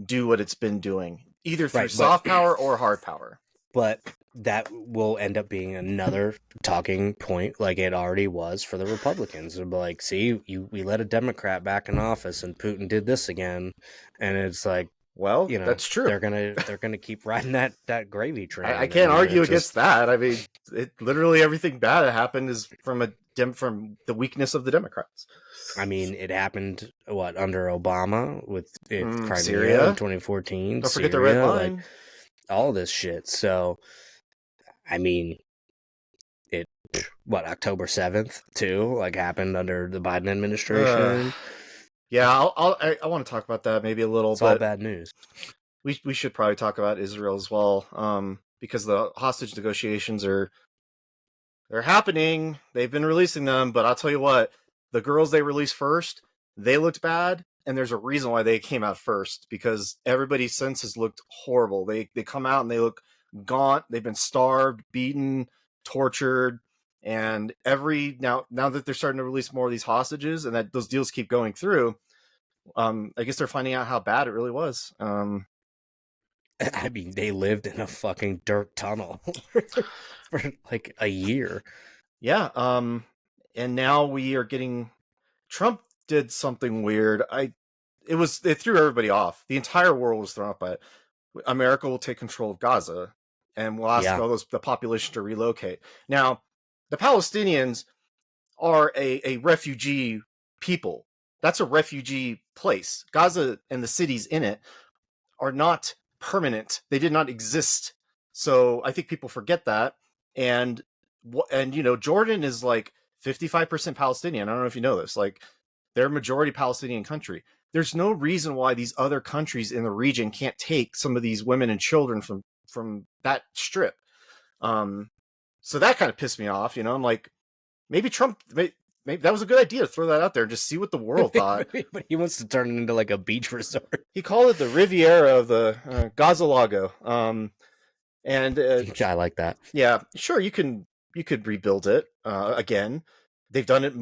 do what it's been doing, either through soft power or hard power. But that will end up being another talking point, like it already was for the Republicans. They'll be like, see, we let a Democrat back in office, and Putin did this again, and it's like, well, that's true. They're gonna keep riding that gravy train. I can't argue against that. I mean, literally everything bad that happened is from the weakness of the Democrats. I mean, it happened under Obama with Crimea Syria in 2014. Don't forget the Red Line. Like, all this shit. So, I mean, October 7th too, like happened under the Biden administration. Yeah, I want to talk about that maybe a little. It's all bad news. We should probably talk about Israel as well, because the hostage negotiations they're happening. They've been releasing them, but I'll tell you what, the girls they released first, they looked bad, and there's a reason why they came out first, because everybody since has looked horrible. They come out and they look gaunt. They've been starved, beaten, tortured, and now that they're starting to release more of these hostages and that those deals keep going through, I guess they're finding out how bad it really was. I mean, they lived in a fucking dirt tunnel for like a year. Yeah. And now we are getting. Trump did something weird. It threw everybody off. The entire world was thrown off by it. America will take control of Gaza, and we'll ask the population to relocate. Now, the Palestinians are a refugee people. That's a refugee place. Gaza and the cities in it are not permanent. They did not exist. So I think people forget that. And Jordan is like 55% Palestinian. I don't know if you know this. Like, they're a majority Palestinian country. There's no reason why these other countries in the region can't take some of these women and children from that strip. So that kind of pissed me off. I'm like, maybe Trump, maybe that was a good idea to throw that out there and just see what the world thought. But he wants to turn it into like a beach resort. He called it the Riviera of the Gaz-a-Lago. And I like that. Yeah, sure. You could rebuild it again. They've done it.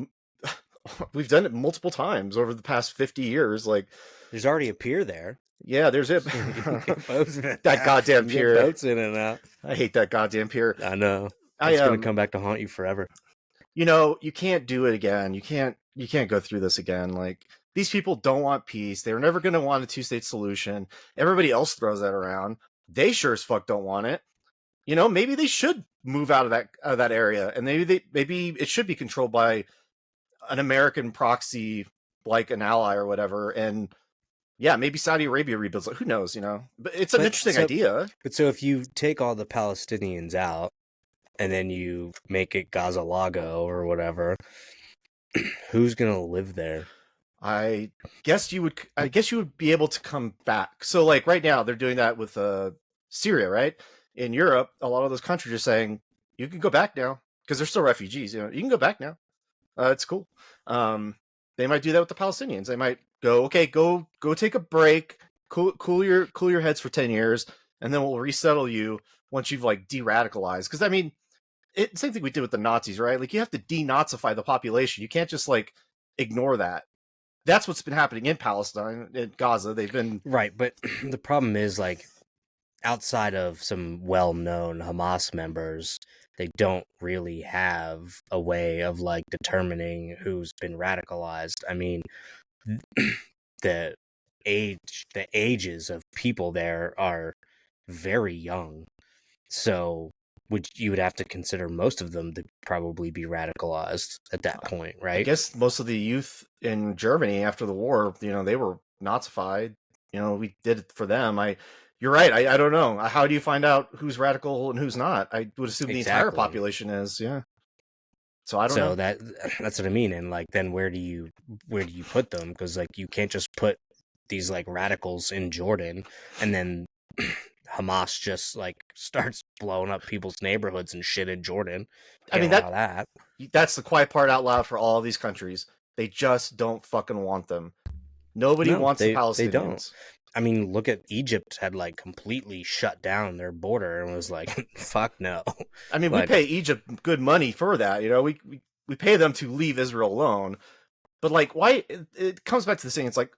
We've done it multiple times over the past 50 years. Like, there's already a pier there. Yeah, there's it. That goddamn pier. Boats in and out. I hate that goddamn pier. I know. It's going to come back to haunt you forever. You can't do it again. You can't go through this again. Like, these people don't want peace. They were never going to want a 2-state solution. Everybody else throws that around. They sure as fuck don't want it. Maybe they should move out of that area, and maybe it should be controlled by an American proxy, like an ally or whatever. And yeah, maybe Saudi Arabia rebuilds it. Who knows? But it's an interesting idea. But so if you take all the Palestinians out, and then you make it Gaz-a-Lago or whatever, who's gonna live there? I guess you would be able to come back. So like right now they're doing that with Syria, right? In Europe, a lot of those countries are saying you can go back now because they're still refugees. You can go back now. It's cool. They might do that with the Palestinians. They might go, okay, go take a break, cool your heads for 10 years, and then we'll resettle you once you've like de-radicalized. Because I mean, same thing we did with the Nazis, right? Like, you have to denazify the population. You can't just like ignore that. That's what's been happening in Palestine, in Gaza. They've been right, but the problem is, like, outside of some well-known Hamas members, they don't really have a way of like determining who's been radicalized. I mean, the the ages of people there are very young. So you would have to consider most of them to probably be radicalized at that point, I right? guess most of the youth in Germany after the war, they were Nazified. We did it for them. You're right. I don't know. How do you find out who's radical and who's not? I would assume the entire Exactly. population is. Yeah. So I don't So know. that's what I mean. And like, then where do you put them? Because like, you can't just put these like radicals in Jordan and then Hamas just like starts blowing up people's neighborhoods and shit in Jordan. I Can't mean allow that. that's the quiet part out loud for all of these countries. They just don't fucking want them. Nobody No, wants the they don't. Palestinians. I mean, look at Egypt had like completely shut down their border and was like, fuck no. I mean, we Like, pay Egypt good money for that. We pay them to leave Israel alone. But like, why? It comes back to the thing. It's like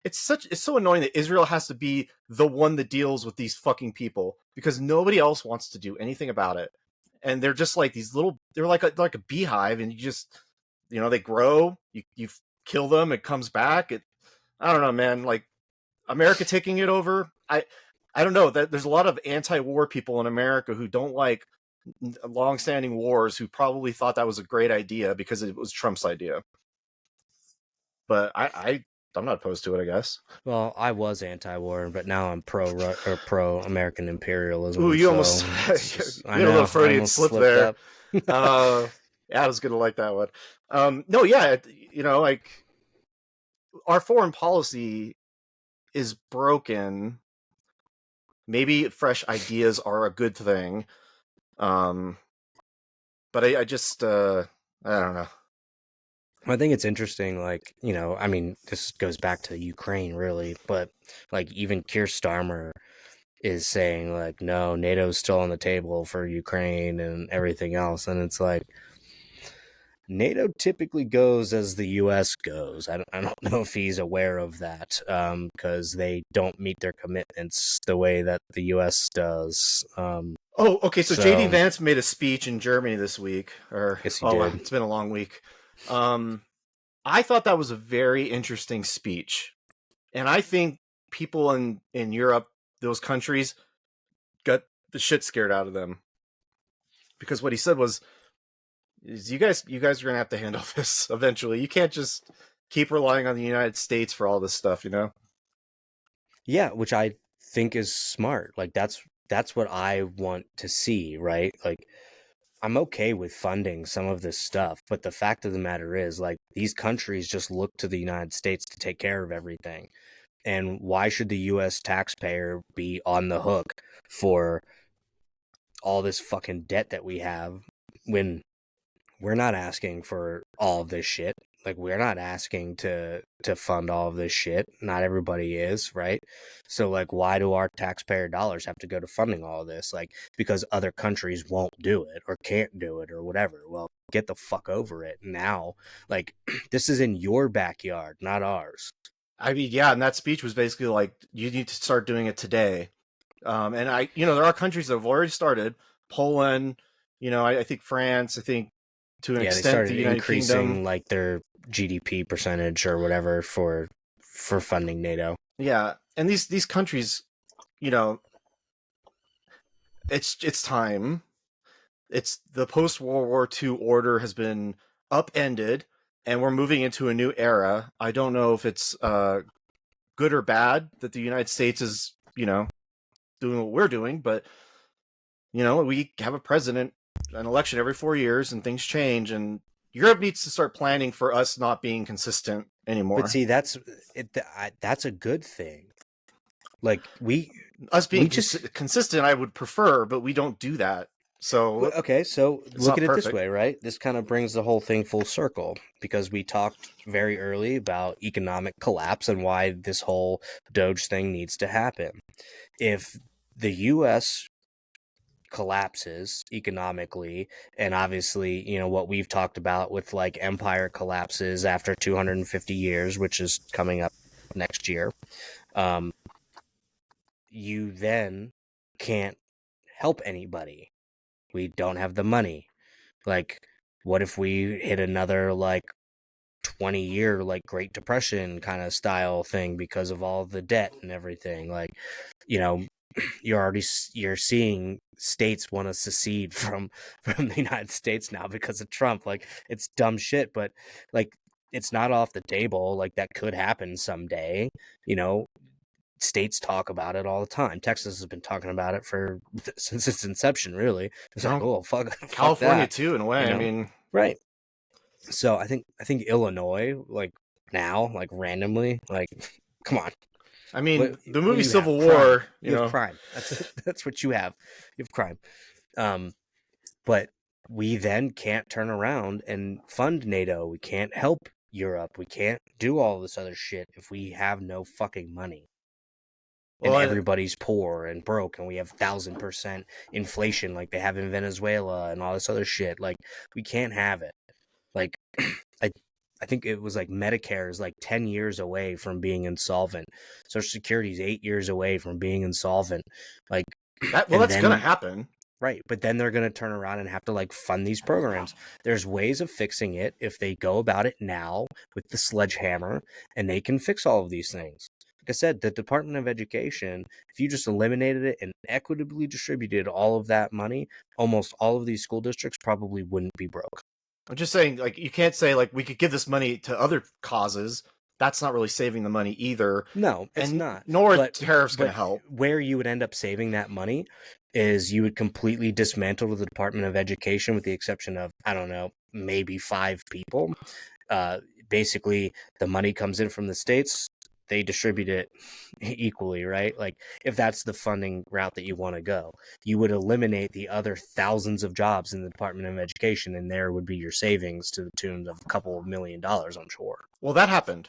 it's so annoying that Israel has to be the one that deals with these fucking people because nobody else wants to do anything about it. And they're just like these little. They're like a beehive, and you just they grow. You kill them, it comes back. I don't know, man. Like America taking it over. I don't know. That there's a lot of anti-war people in America who don't like long-standing wars, who probably thought that was a great idea because it was Trump's idea. But I'm not opposed to it, I guess. well, I was anti-war, but now I'm pro American imperialism. Ooh, you So almost just, you I had a little know, I Freudian almost slip slipped there. up. Yeah, I was gonna like that one. No, yeah, like our foreign policy is broken. Maybe fresh ideas are a good thing. But I just I don't know. I think it's interesting, like, I mean, this goes back to Ukraine, really, but like, even Keir Starmer is saying, like, no, NATO's still on the table for Ukraine and everything else. And it's like, NATO typically goes as the U.S. goes. I don't know if he's aware of that, because they don't meet their commitments the way that the U.S. does. Oh, okay. So JD So, Vance made a speech in Germany this week, or guess he oh, wow, did. it's been a long week. I thought that was a very interesting speech, and I think people in Europe, those countries, got the shit scared out of them because what he said was, "You guys are gonna have to handle this eventually. You can't just keep relying on the United States for all this stuff." Yeah, which I think is smart. Like, that's what I want to see, right? Like, I'm okay with funding some of this stuff, but the fact of the matter is, like, these countries just look to the United States to take care of everything. And why should the US taxpayer be on the hook for all this fucking debt that we have when we're not asking for all of this shit? Like, we're not asking to fund all of this shit. Not everybody is, right? So like, why do our taxpayer dollars have to go to funding all of this? Like, because other countries won't do it or can't do it or whatever. Well, get the fuck over it now. Like, this is in your backyard, not ours. I mean, yeah, and that speech was basically like, you need to start doing it today. And there are countries that have already started. Poland, I think France, I think to an Yeah, they extent the started United Kingdom. increasing like their GDP percentage or whatever for funding NATO. Yeah, and these countries, you know, it's time. It's the post World War II order has been upended, and we're moving into a new era. I don't know if it's good or bad that the United States is, doing what we're doing, but we have a president, an election every 4 years, and things change, and Europe needs to start planning for us not being consistent But anymore. see, that's a good thing. Like, Us being we just consistent, I would prefer, but we don't do that. So okay, so it's look not at it this perfect. way, right? This kind of brings the whole thing full circle because we talked very early about economic collapse and why this whole Doge thing needs to happen. If the US collapses economically, and obviously, what we've talked about with like empire collapses after 250 years, which is coming up next year, um, you then can't help anybody, We don't have the money. Like, what if we hit another like 20-year like Great Depression kind of style thing because of all the debt and everything? Like, you know, you're seeing states want to secede from the United States now because of Trump. Like, it's dumb shit, but like, it's not off the table. Like, that could happen someday. You know, states talk about it all the time. Texas has been talking about it since its inception. Really, it's like, oh fuck, California that, too, in a way. I mean, right? So I think Illinois, like now, like randomly, like come on. I mean, the What movie do you have? Civil Crime. War. You have crime. That's what you have. You have crime. But we then can't turn around and fund NATO. We can't help Europe. We can't do all this other shit if we have no fucking money. And everybody's poor and broke, and we have 1,000% inflation like they have in Venezuela and all this other shit. Like, we can't have it. Like, I think it was like Medicare is like 10 years away from being insolvent. Social Security is 8 years away from being insolvent. Like, that's going to happen. Right. But then they're going to turn around and have to like fund these programs. There's ways of fixing it if they go about it now with the sledgehammer, and they can fix all of these things. Like I said, the Department of Education, if you just eliminated it and equitably distributed all of that money, almost all of these school districts probably wouldn't be broke. I'm just saying, like, you can't say, like, we could give this money to other causes. That's not really saving the money either. No, it's not. Nor are tariffs going to help. Where you would end up saving that money is you would completely dismantle the Department of Education with the exception of, I don't know, maybe 5 people. Basically, the money comes in from the states. They distribute it equally, right? Like, if that's the funding route that you want to go, you would eliminate the other thousands of jobs in the Department of Education, and there would be your savings to the tune of a couple of $1 million, I'm sure. Well, that happened.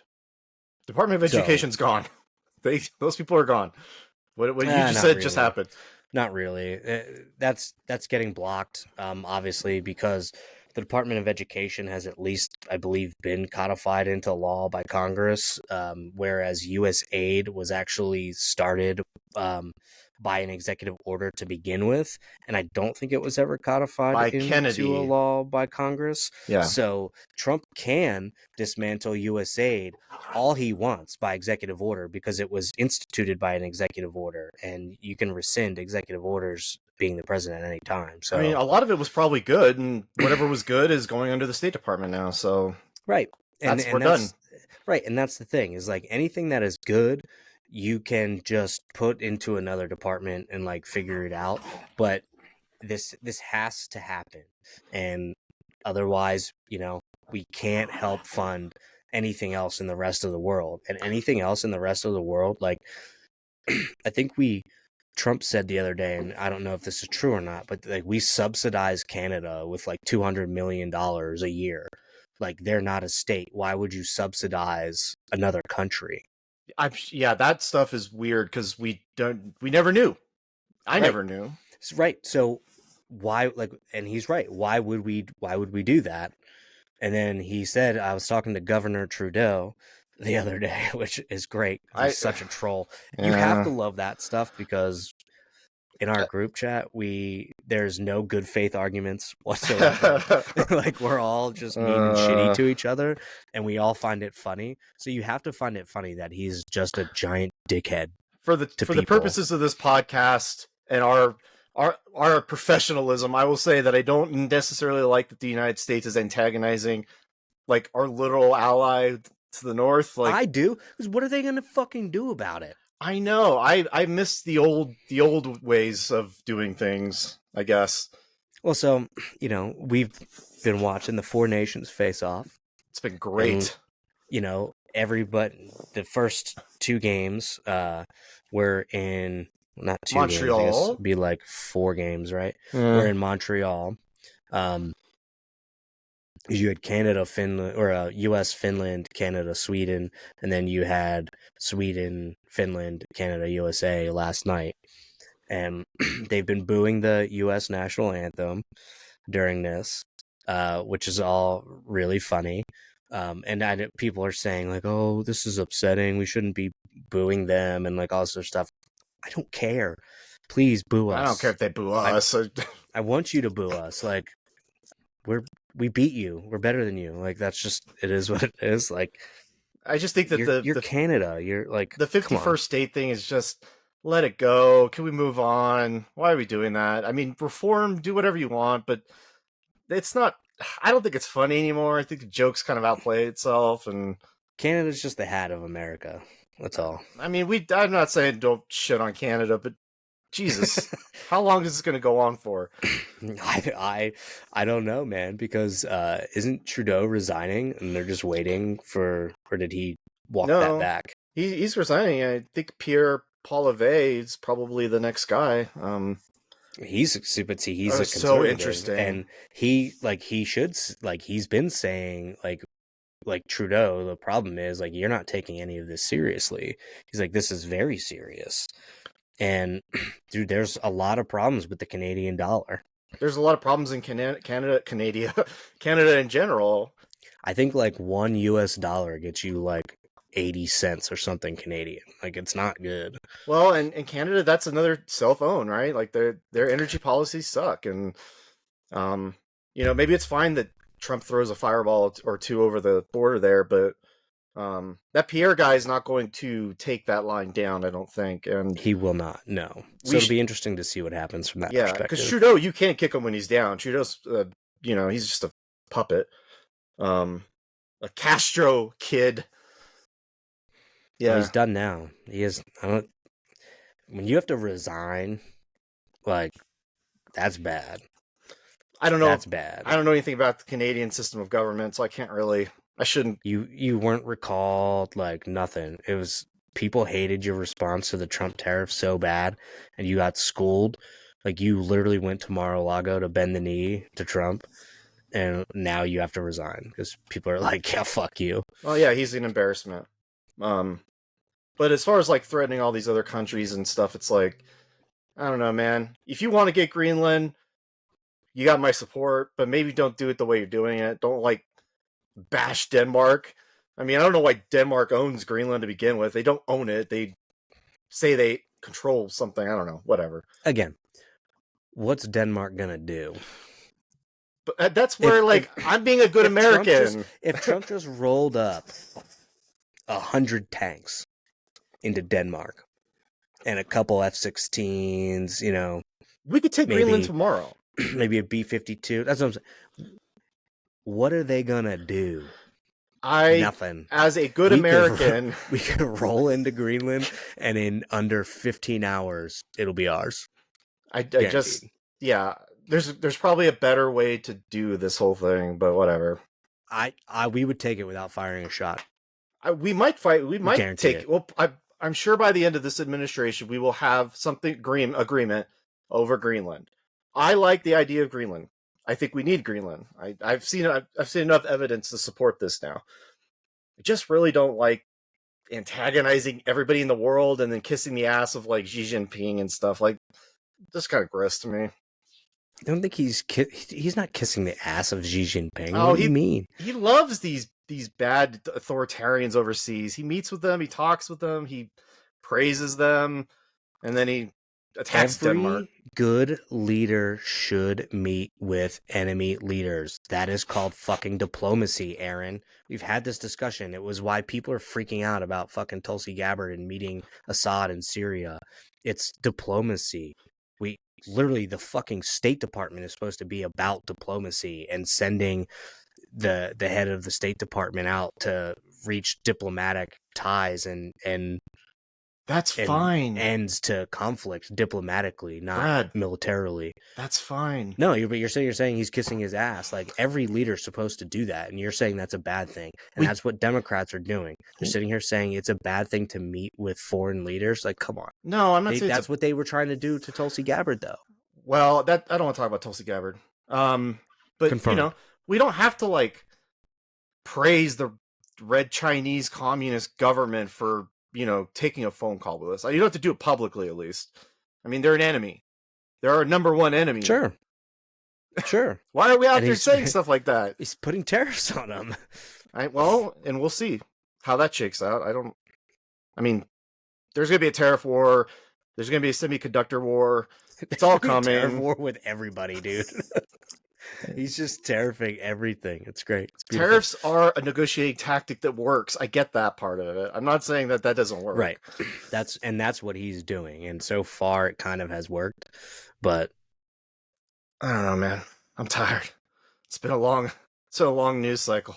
Department of Education's gone. Those people are gone. What you just said just happened. Not really. That's getting blocked, obviously, because the Department of Education has at least, I believe, been codified into law by Congress, whereas USAID was actually started by an executive order to begin with, and I don't think it was ever codified into a law by Congress. Yeah. So Trump can dismantle USAID all he wants by executive order because it was instituted by an executive order, and you can rescind executive orders being the president at any time. So I mean, a lot of it was probably good, and whatever was good is going under the State Department now. So right, and we're done. Right, and that's the thing is like anything that is good, you can just put into another department and like figure it out. But this has to happen, and otherwise, we can't help fund anything else in the rest of the world. And anything else in the rest of the world, like I think Trump said the other day, and I don't know if this is true or not, but like we subsidize Canada with like $200 million a year. Like, they're not a state. Why would you subsidize another country? That stuff is weird because we never knew. I never knew. Right. So why, like, and he's right. Why would we do that? And then he said, I was talking to Governor Trudeau the other day, which is great. He's such a troll. Yeah. You have to love that stuff because in our group chat, there's no good faith arguments whatsoever. Like, we're all just mean and shitty to each other, and we all find it funny. So you have to find it funny that he's just a giant dickhead. For the purposes of this podcast and our professionalism, I will say that I don't necessarily like that the United States is antagonizing like our literal ally to the north. Like, I do, because what are they going to fucking do about it? I know. I miss the old ways of doing things, I guess. Well, so, we've been watching the 4 nations face off. It's been great. And, the first 2 games were in not 2 Montreal. Games, I guess it'd be like 4 games, right? We're in Montreal. You had Canada, Finland, or U.S., Finland, Canada, Sweden, and then you had Sweden, Finland, Canada, USA last night. And they've been booing the U.S. national anthem during this, which is all really funny. And people are saying, like, oh, this is upsetting. We shouldn't be booing them and, like, all this other stuff. I don't care. Please boo us. I don't care if they boo us. I want you to boo us. Like we beat you. We're better than you. Like that's just it is what it is. Like I just think that you're Canada. You're like the come on. 51st state thing is just let it go. Can we move on? Why are we doing that? I mean, reform, do whatever you want, but it's not. I don't think it's funny anymore. I think the joke's kind of outplayed itself, and Canada's just the hat of America. That's all. I mean, I'm not saying don't shit on Canada, but Jesus, how long is this going to go on for? I don't know, man, because isn't Trudeau resigning and they're just waiting for, or did he walk that back? He's resigning. I think Pierre Poilievre is probably the next guy. He's a conservative, so interesting, and he's been saying like Trudeau. The problem is like you're not taking any of this seriously. He's like, this is very serious. And dude, there's a lot of problems with the Canadian dollar. There's a lot of problems in Canada in general. I think like $1 US gets you like 80 cents or something Canadian. Like it's not good. Well, and in Canada, that's another cell phone, right? Like their energy policies suck, and maybe it's fine that Trump throws a fireball or two over the border there, but that Pierre guy is not going to take that line down, I don't think. And he will not, no. So it'll be interesting to see what happens from that perspective. Yeah, because Trudeau, you can't kick him when he's down. Trudeau's, he's just a puppet. A Castro kid. Yeah. Well, he's done now. He is, when you have to resign, like, that's bad. I don't know. That's bad. I don't know anything about the Canadian system of government, so I can't really... I shouldn't. You weren't recalled, like nothing. It was people hated your response to the Trump tariff so bad, and you got schooled. Like you literally went to Mar-a-Lago to bend the knee to Trump, and now you have to resign because people are like, "Yeah, fuck you." Well, yeah, he's an embarrassment. But as far as like threatening all these other countries and stuff, it's like, I don't know, man. If you want to get Greenland, you got my support, but maybe don't do it the way you're doing it. Don't like bash Denmark. I mean, I don't know why Denmark owns Greenland to begin with. They don't own it. They say they control something. I don't know. Whatever. Again, what's Denmark gonna do? But that's where, I'm being a good American. If Trump just rolled up 100 tanks into Denmark and a couple F-16s, we could take Greenland tomorrow. Maybe a B-52. That's what I'm saying. What are they gonna do? Nothing. As a good American, we could roll into Greenland, and in under 15 hours, it'll be ours. There's probably a better way to do this whole thing, but whatever. We would take it without firing a shot. We might fight. We might take it. Well, I'm sure by the end of this administration, we will have something agreement over Greenland. I like the idea of Greenland. I think we need Greenland. I've seen enough evidence to support this now. I just really don't like antagonizing everybody in the world and then kissing the ass of like Xi Jinping and stuff. Like, just kind of gross to me. I don't think he's not kissing the ass of Xi Jinping. Oh, what do you mean? He loves these bad authoritarians overseas. He meets with them. He talks with them. He praises them, and then he attacks Denmark. Good leader should meet with enemy leaders. That is called fucking diplomacy, Aaron. We've had this discussion. It was why people are freaking out about fucking Tulsi Gabbard and meeting Assad in Syria. It's diplomacy. Literally, the fucking State Department is supposed to be about diplomacy and sending the head of the State Department out to reach diplomatic ties and that's fine. Ends to conflict diplomatically, not militarily. That's fine. No, you're saying he's kissing his ass. Like every leader's supposed to do that, and you're saying that's a bad thing. And that's what Democrats are doing. They're sitting here saying it's a bad thing to meet with foreign leaders. Like, come on. No, I'm not saying that's what they were trying to do to Tulsi Gabbard, though. Well, I don't want to talk about Tulsi Gabbard. But Confirmed. We don't have to like praise the Red Chinese Communist government for taking a phone call with us. You don't have to do it publicly, at least. I mean, they're an enemy. They're our number one enemy. Sure. Why are we out there saying stuff like that? He's putting tariffs on them. And we'll see how that shakes out. I mean, there's going to be a tariff war. There's going to be a semiconductor war. It's all Tariff coming. war with everybody, dude. He's just tariffing everything. It's great. It's beautiful. Tariffs are a negotiating tactic that works. I get that part of it. I'm not saying that doesn't work. Right. That's what he's doing, and so far it kind of has worked. But I don't know, man. I'm tired. It's been a long news cycle.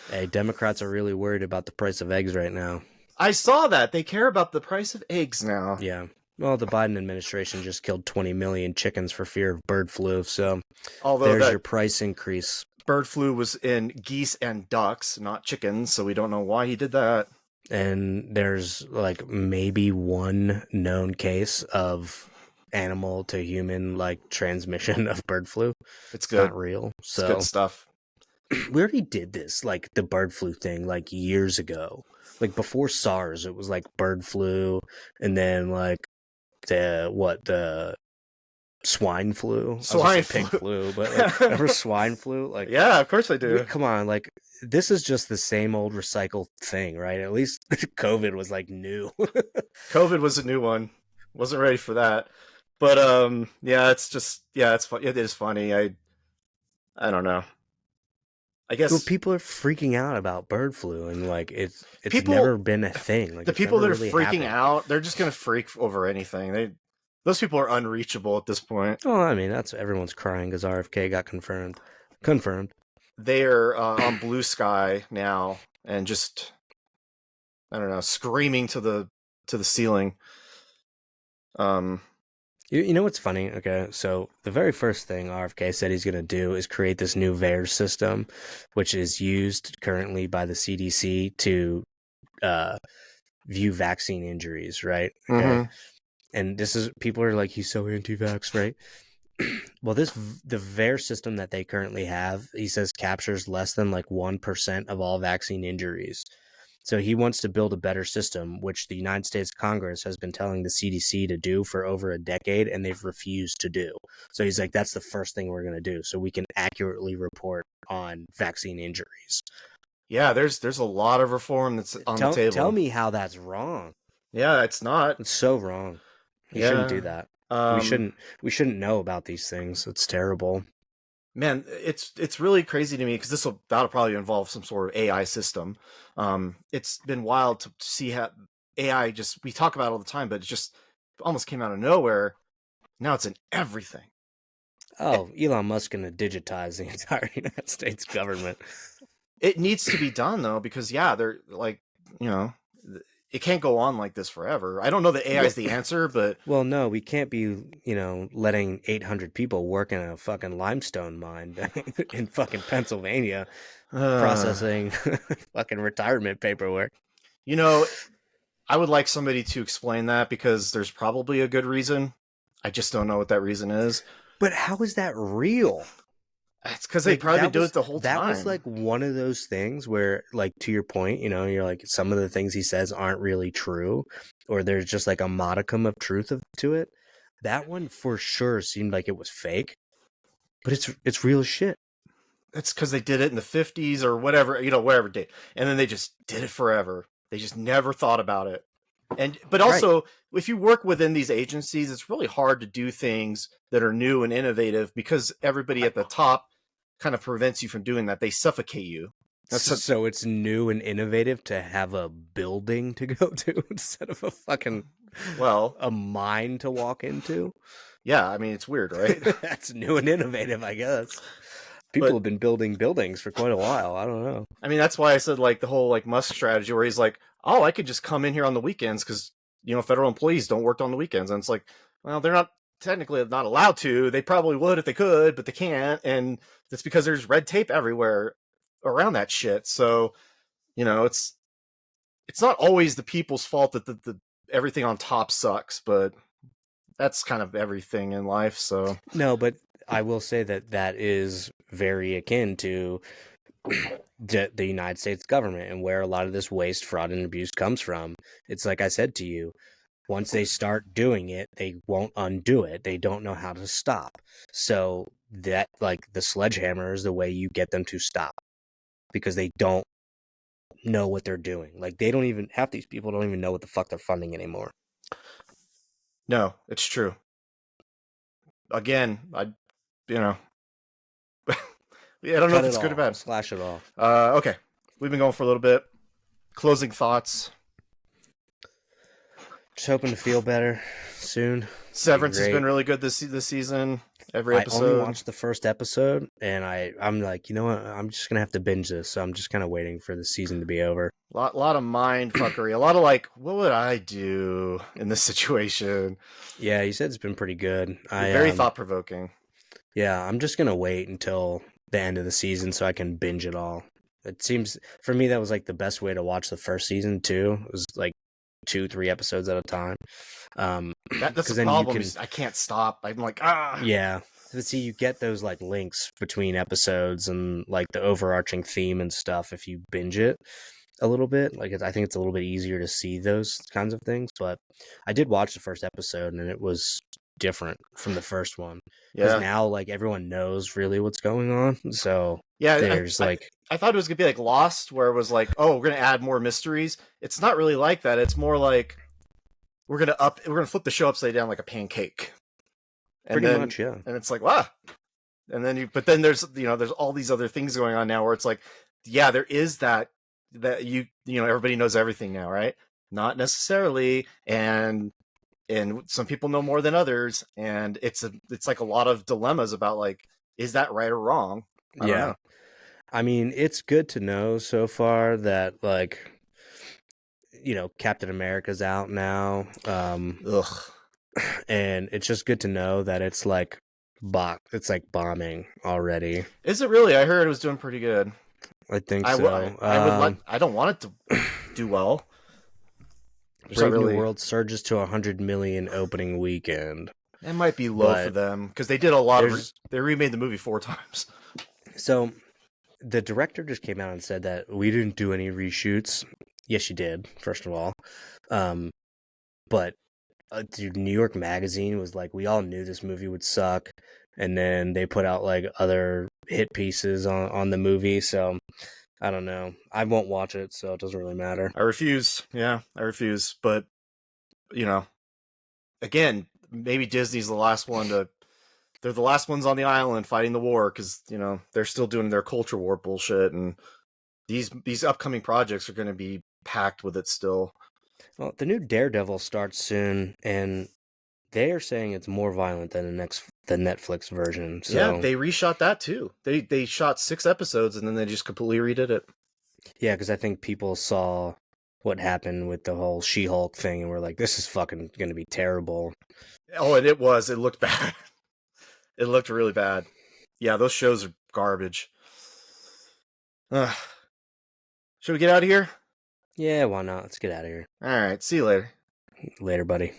hey, Democrats are really worried about the price of eggs right now. I saw that. They care about the price of eggs now. Yeah. Well, the Biden administration just killed 20 million chickens for fear of bird flu, so there's your price increase. Bird flu was in geese and ducks, not chickens, so we don't know why he did that. And there's like maybe one known case of animal to human like transmission of bird flu. It's good. Not real. So it's good stuff. We already did this, like the bird flu thing, like years ago. Like before SARS, it was like bird flu, and then like the swine flu. Pig flu, but like, remember swine flu? Like, yeah, of course I do. Come on, like this is just the same old recycled thing, right? At least COVID was like new. COVID was a new one. Wasn't ready for that. But yeah, it's fun. It is funny. I don't know. I guess well, people are freaking out about bird flu, and like it's never been a thing. Like the people that are really freaking out, they're just gonna freak over anything. Those people are unreachable at this point. Well, I mean, that's everyone's crying because RFK got confirmed. They're on Blue Sky now, and just I don't know, screaming to the ceiling. You know what's funny? Okay, so the very first thing RFK said he's going to do is create this new VAERS system, which is used currently by the CDC to view vaccine injuries, right? Okay. Mm-hmm. And this is, people are like, he's so anti-vax, right? Well, the VAERS system that they currently have, he says captures less than like 1% of all vaccine injuries. So he wants to build a better system, which the United States Congress has been telling the CDC to do for over a decade, and they've refused to do. So he's like, that's the first thing we're going to do, so we can accurately report on vaccine injuries. Yeah, there's a lot of reform that's on the table. Tell me how that's wrong. Yeah, it's not. It's so wrong. You shouldn't do that. We shouldn't know about these things. It's terrible. Man, it's really crazy to me because that'll probably involve some sort of AI system. It's been wild to see how AI we talk about it all the time, but it just almost came out of nowhere. Now it's in everything. Oh, Elon Musk gonna digitize the entire United States government. It needs to be done though, because they're like, it can't go on like this forever. I don't know that AI is the answer, but well, no, we can't be, letting 800 people work in a fucking limestone mine in fucking Pennsylvania processing fucking retirement paperwork. I would like somebody to explain that because there's probably a good reason. I just don't know what that reason is. But how is that real? It's because they probably do it the whole time. That was like one of those things where, like, to your point, you're like, some of the things he says aren't really true, or there's just like a modicum of truth to it. That one for sure seemed like it was fake, but it's real as shit. It's because they did it in the 50s or whatever, whatever date, and then they just did it forever. They just never thought about it. But also, if you work within these agencies, it's really hard to do things that are new and innovative because everybody at the top kind of prevents you from doing that. They suffocate you. So it's new and innovative to have a building to go to instead of a fucking a mine to walk into. Yeah, I mean, it's weird, right? That's new and innovative, I guess. People have been building buildings for quite a while. I don't know. I mean, that's why I said like the whole like Musk strategy where he's like, oh, I could just come in here on the weekends because federal employees don't work on the weekends, and it's like, well, they're not technically not allowed to. They probably would if they could, but they can't, and that's because there's red tape everywhere around that shit. So, it's not always the people's fault that the everything on top sucks, but that's kind of everything in life. So no, but I will say that is very akin to the United States government and where a lot of this waste, fraud, and abuse comes from. It's like I said to you, once they start doing it, they won't undo it. They don't know how to stop. So that, like, the sledgehammer is the way you get them to stop, because they don't know what they're doing. Like, half these people don't even know what the fuck they're funding anymore. No, it's true. Again, you know, yeah, I don't know Cut if it it's good or all. bad. Slash it all. Okay, we've been going for a little bit. Closing thoughts. Just hoping to feel better soon. Be Severance has been great. really good this season. Every I only episode. watched the first episode, and I'm like, you know what? I'm just gonna have to binge this. So I'm just kind of waiting for the season to be over. Lot of mind fuckery. A lot of like, what would I do in this situation? Yeah, you said it's been pretty good. Very thought provoking. Yeah, I'm just gonna wait until the end of the season so I can binge it all. It seems for me that was like the best way to watch the first season too. It was like 2-3 episodes at a time. That's Because the then you problem. can, Is I can't stop. I'm like, ah. yeah. But see, you get those like links between episodes and like the overarching theme and stuff if you binge it a little bit. Like I think it's a little bit easier to see those kinds of things. But I did watch the first episode and it was different from the first one because Yeah, now like everyone knows really what's going on. So yeah. there's like, I thought it was gonna be like Lost, where it was like, oh, we're gonna add more mysteries. It's not really like that. It's more like we're gonna flip the show upside down like a pancake, and pretty then much, yeah. and it's like, wow. And then but then there's there's all these other things going on now where it's like, yeah, there is that everybody knows everything now, right? Not necessarily, and some people know more than others, and it's like a lot of dilemmas about like, is that right or wrong? I don't Yeah. know. I mean, it's good to know so far that like, Captain America's out now. Ugh. And it's just good to know that it's like it's like bombing already. Is it really? I heard it was doing pretty good. I think I so. would like. I don't want it to do well. There's not Brave New really. World surges to 100 million opening weekend. It might be low for But them because they did a lot of. there's They remade the movie 4 times. so the director just came out and said that we didn't do any reshoots. Yes, you did. First of all, but dude, New York Magazine was like, we all knew this movie would suck, and then they put out like other hit pieces on the movie. So I don't know. I won't watch it, so it doesn't really matter. I refuse. Yeah, I refuse. But you know, again, maybe Disney's the last one to. They're the last ones on the island fighting the war because they're still doing their culture war bullshit, and these upcoming projects are going to be packed with it still. Well, the new Daredevil starts soon, and they are saying it's more violent than the Netflix version. So Yeah, they reshot that too. They shot 6 episodes and then they just completely redid it. yeah, because I think people saw what happened with the whole She-Hulk thing, and were like, "This is fucking gonna be terrible." Oh, and it looked bad. It looked really bad. Yeah, those shows are garbage. Should we get out of here? Yeah, why not? Let's get out of here. All right, see you later. Later, buddy.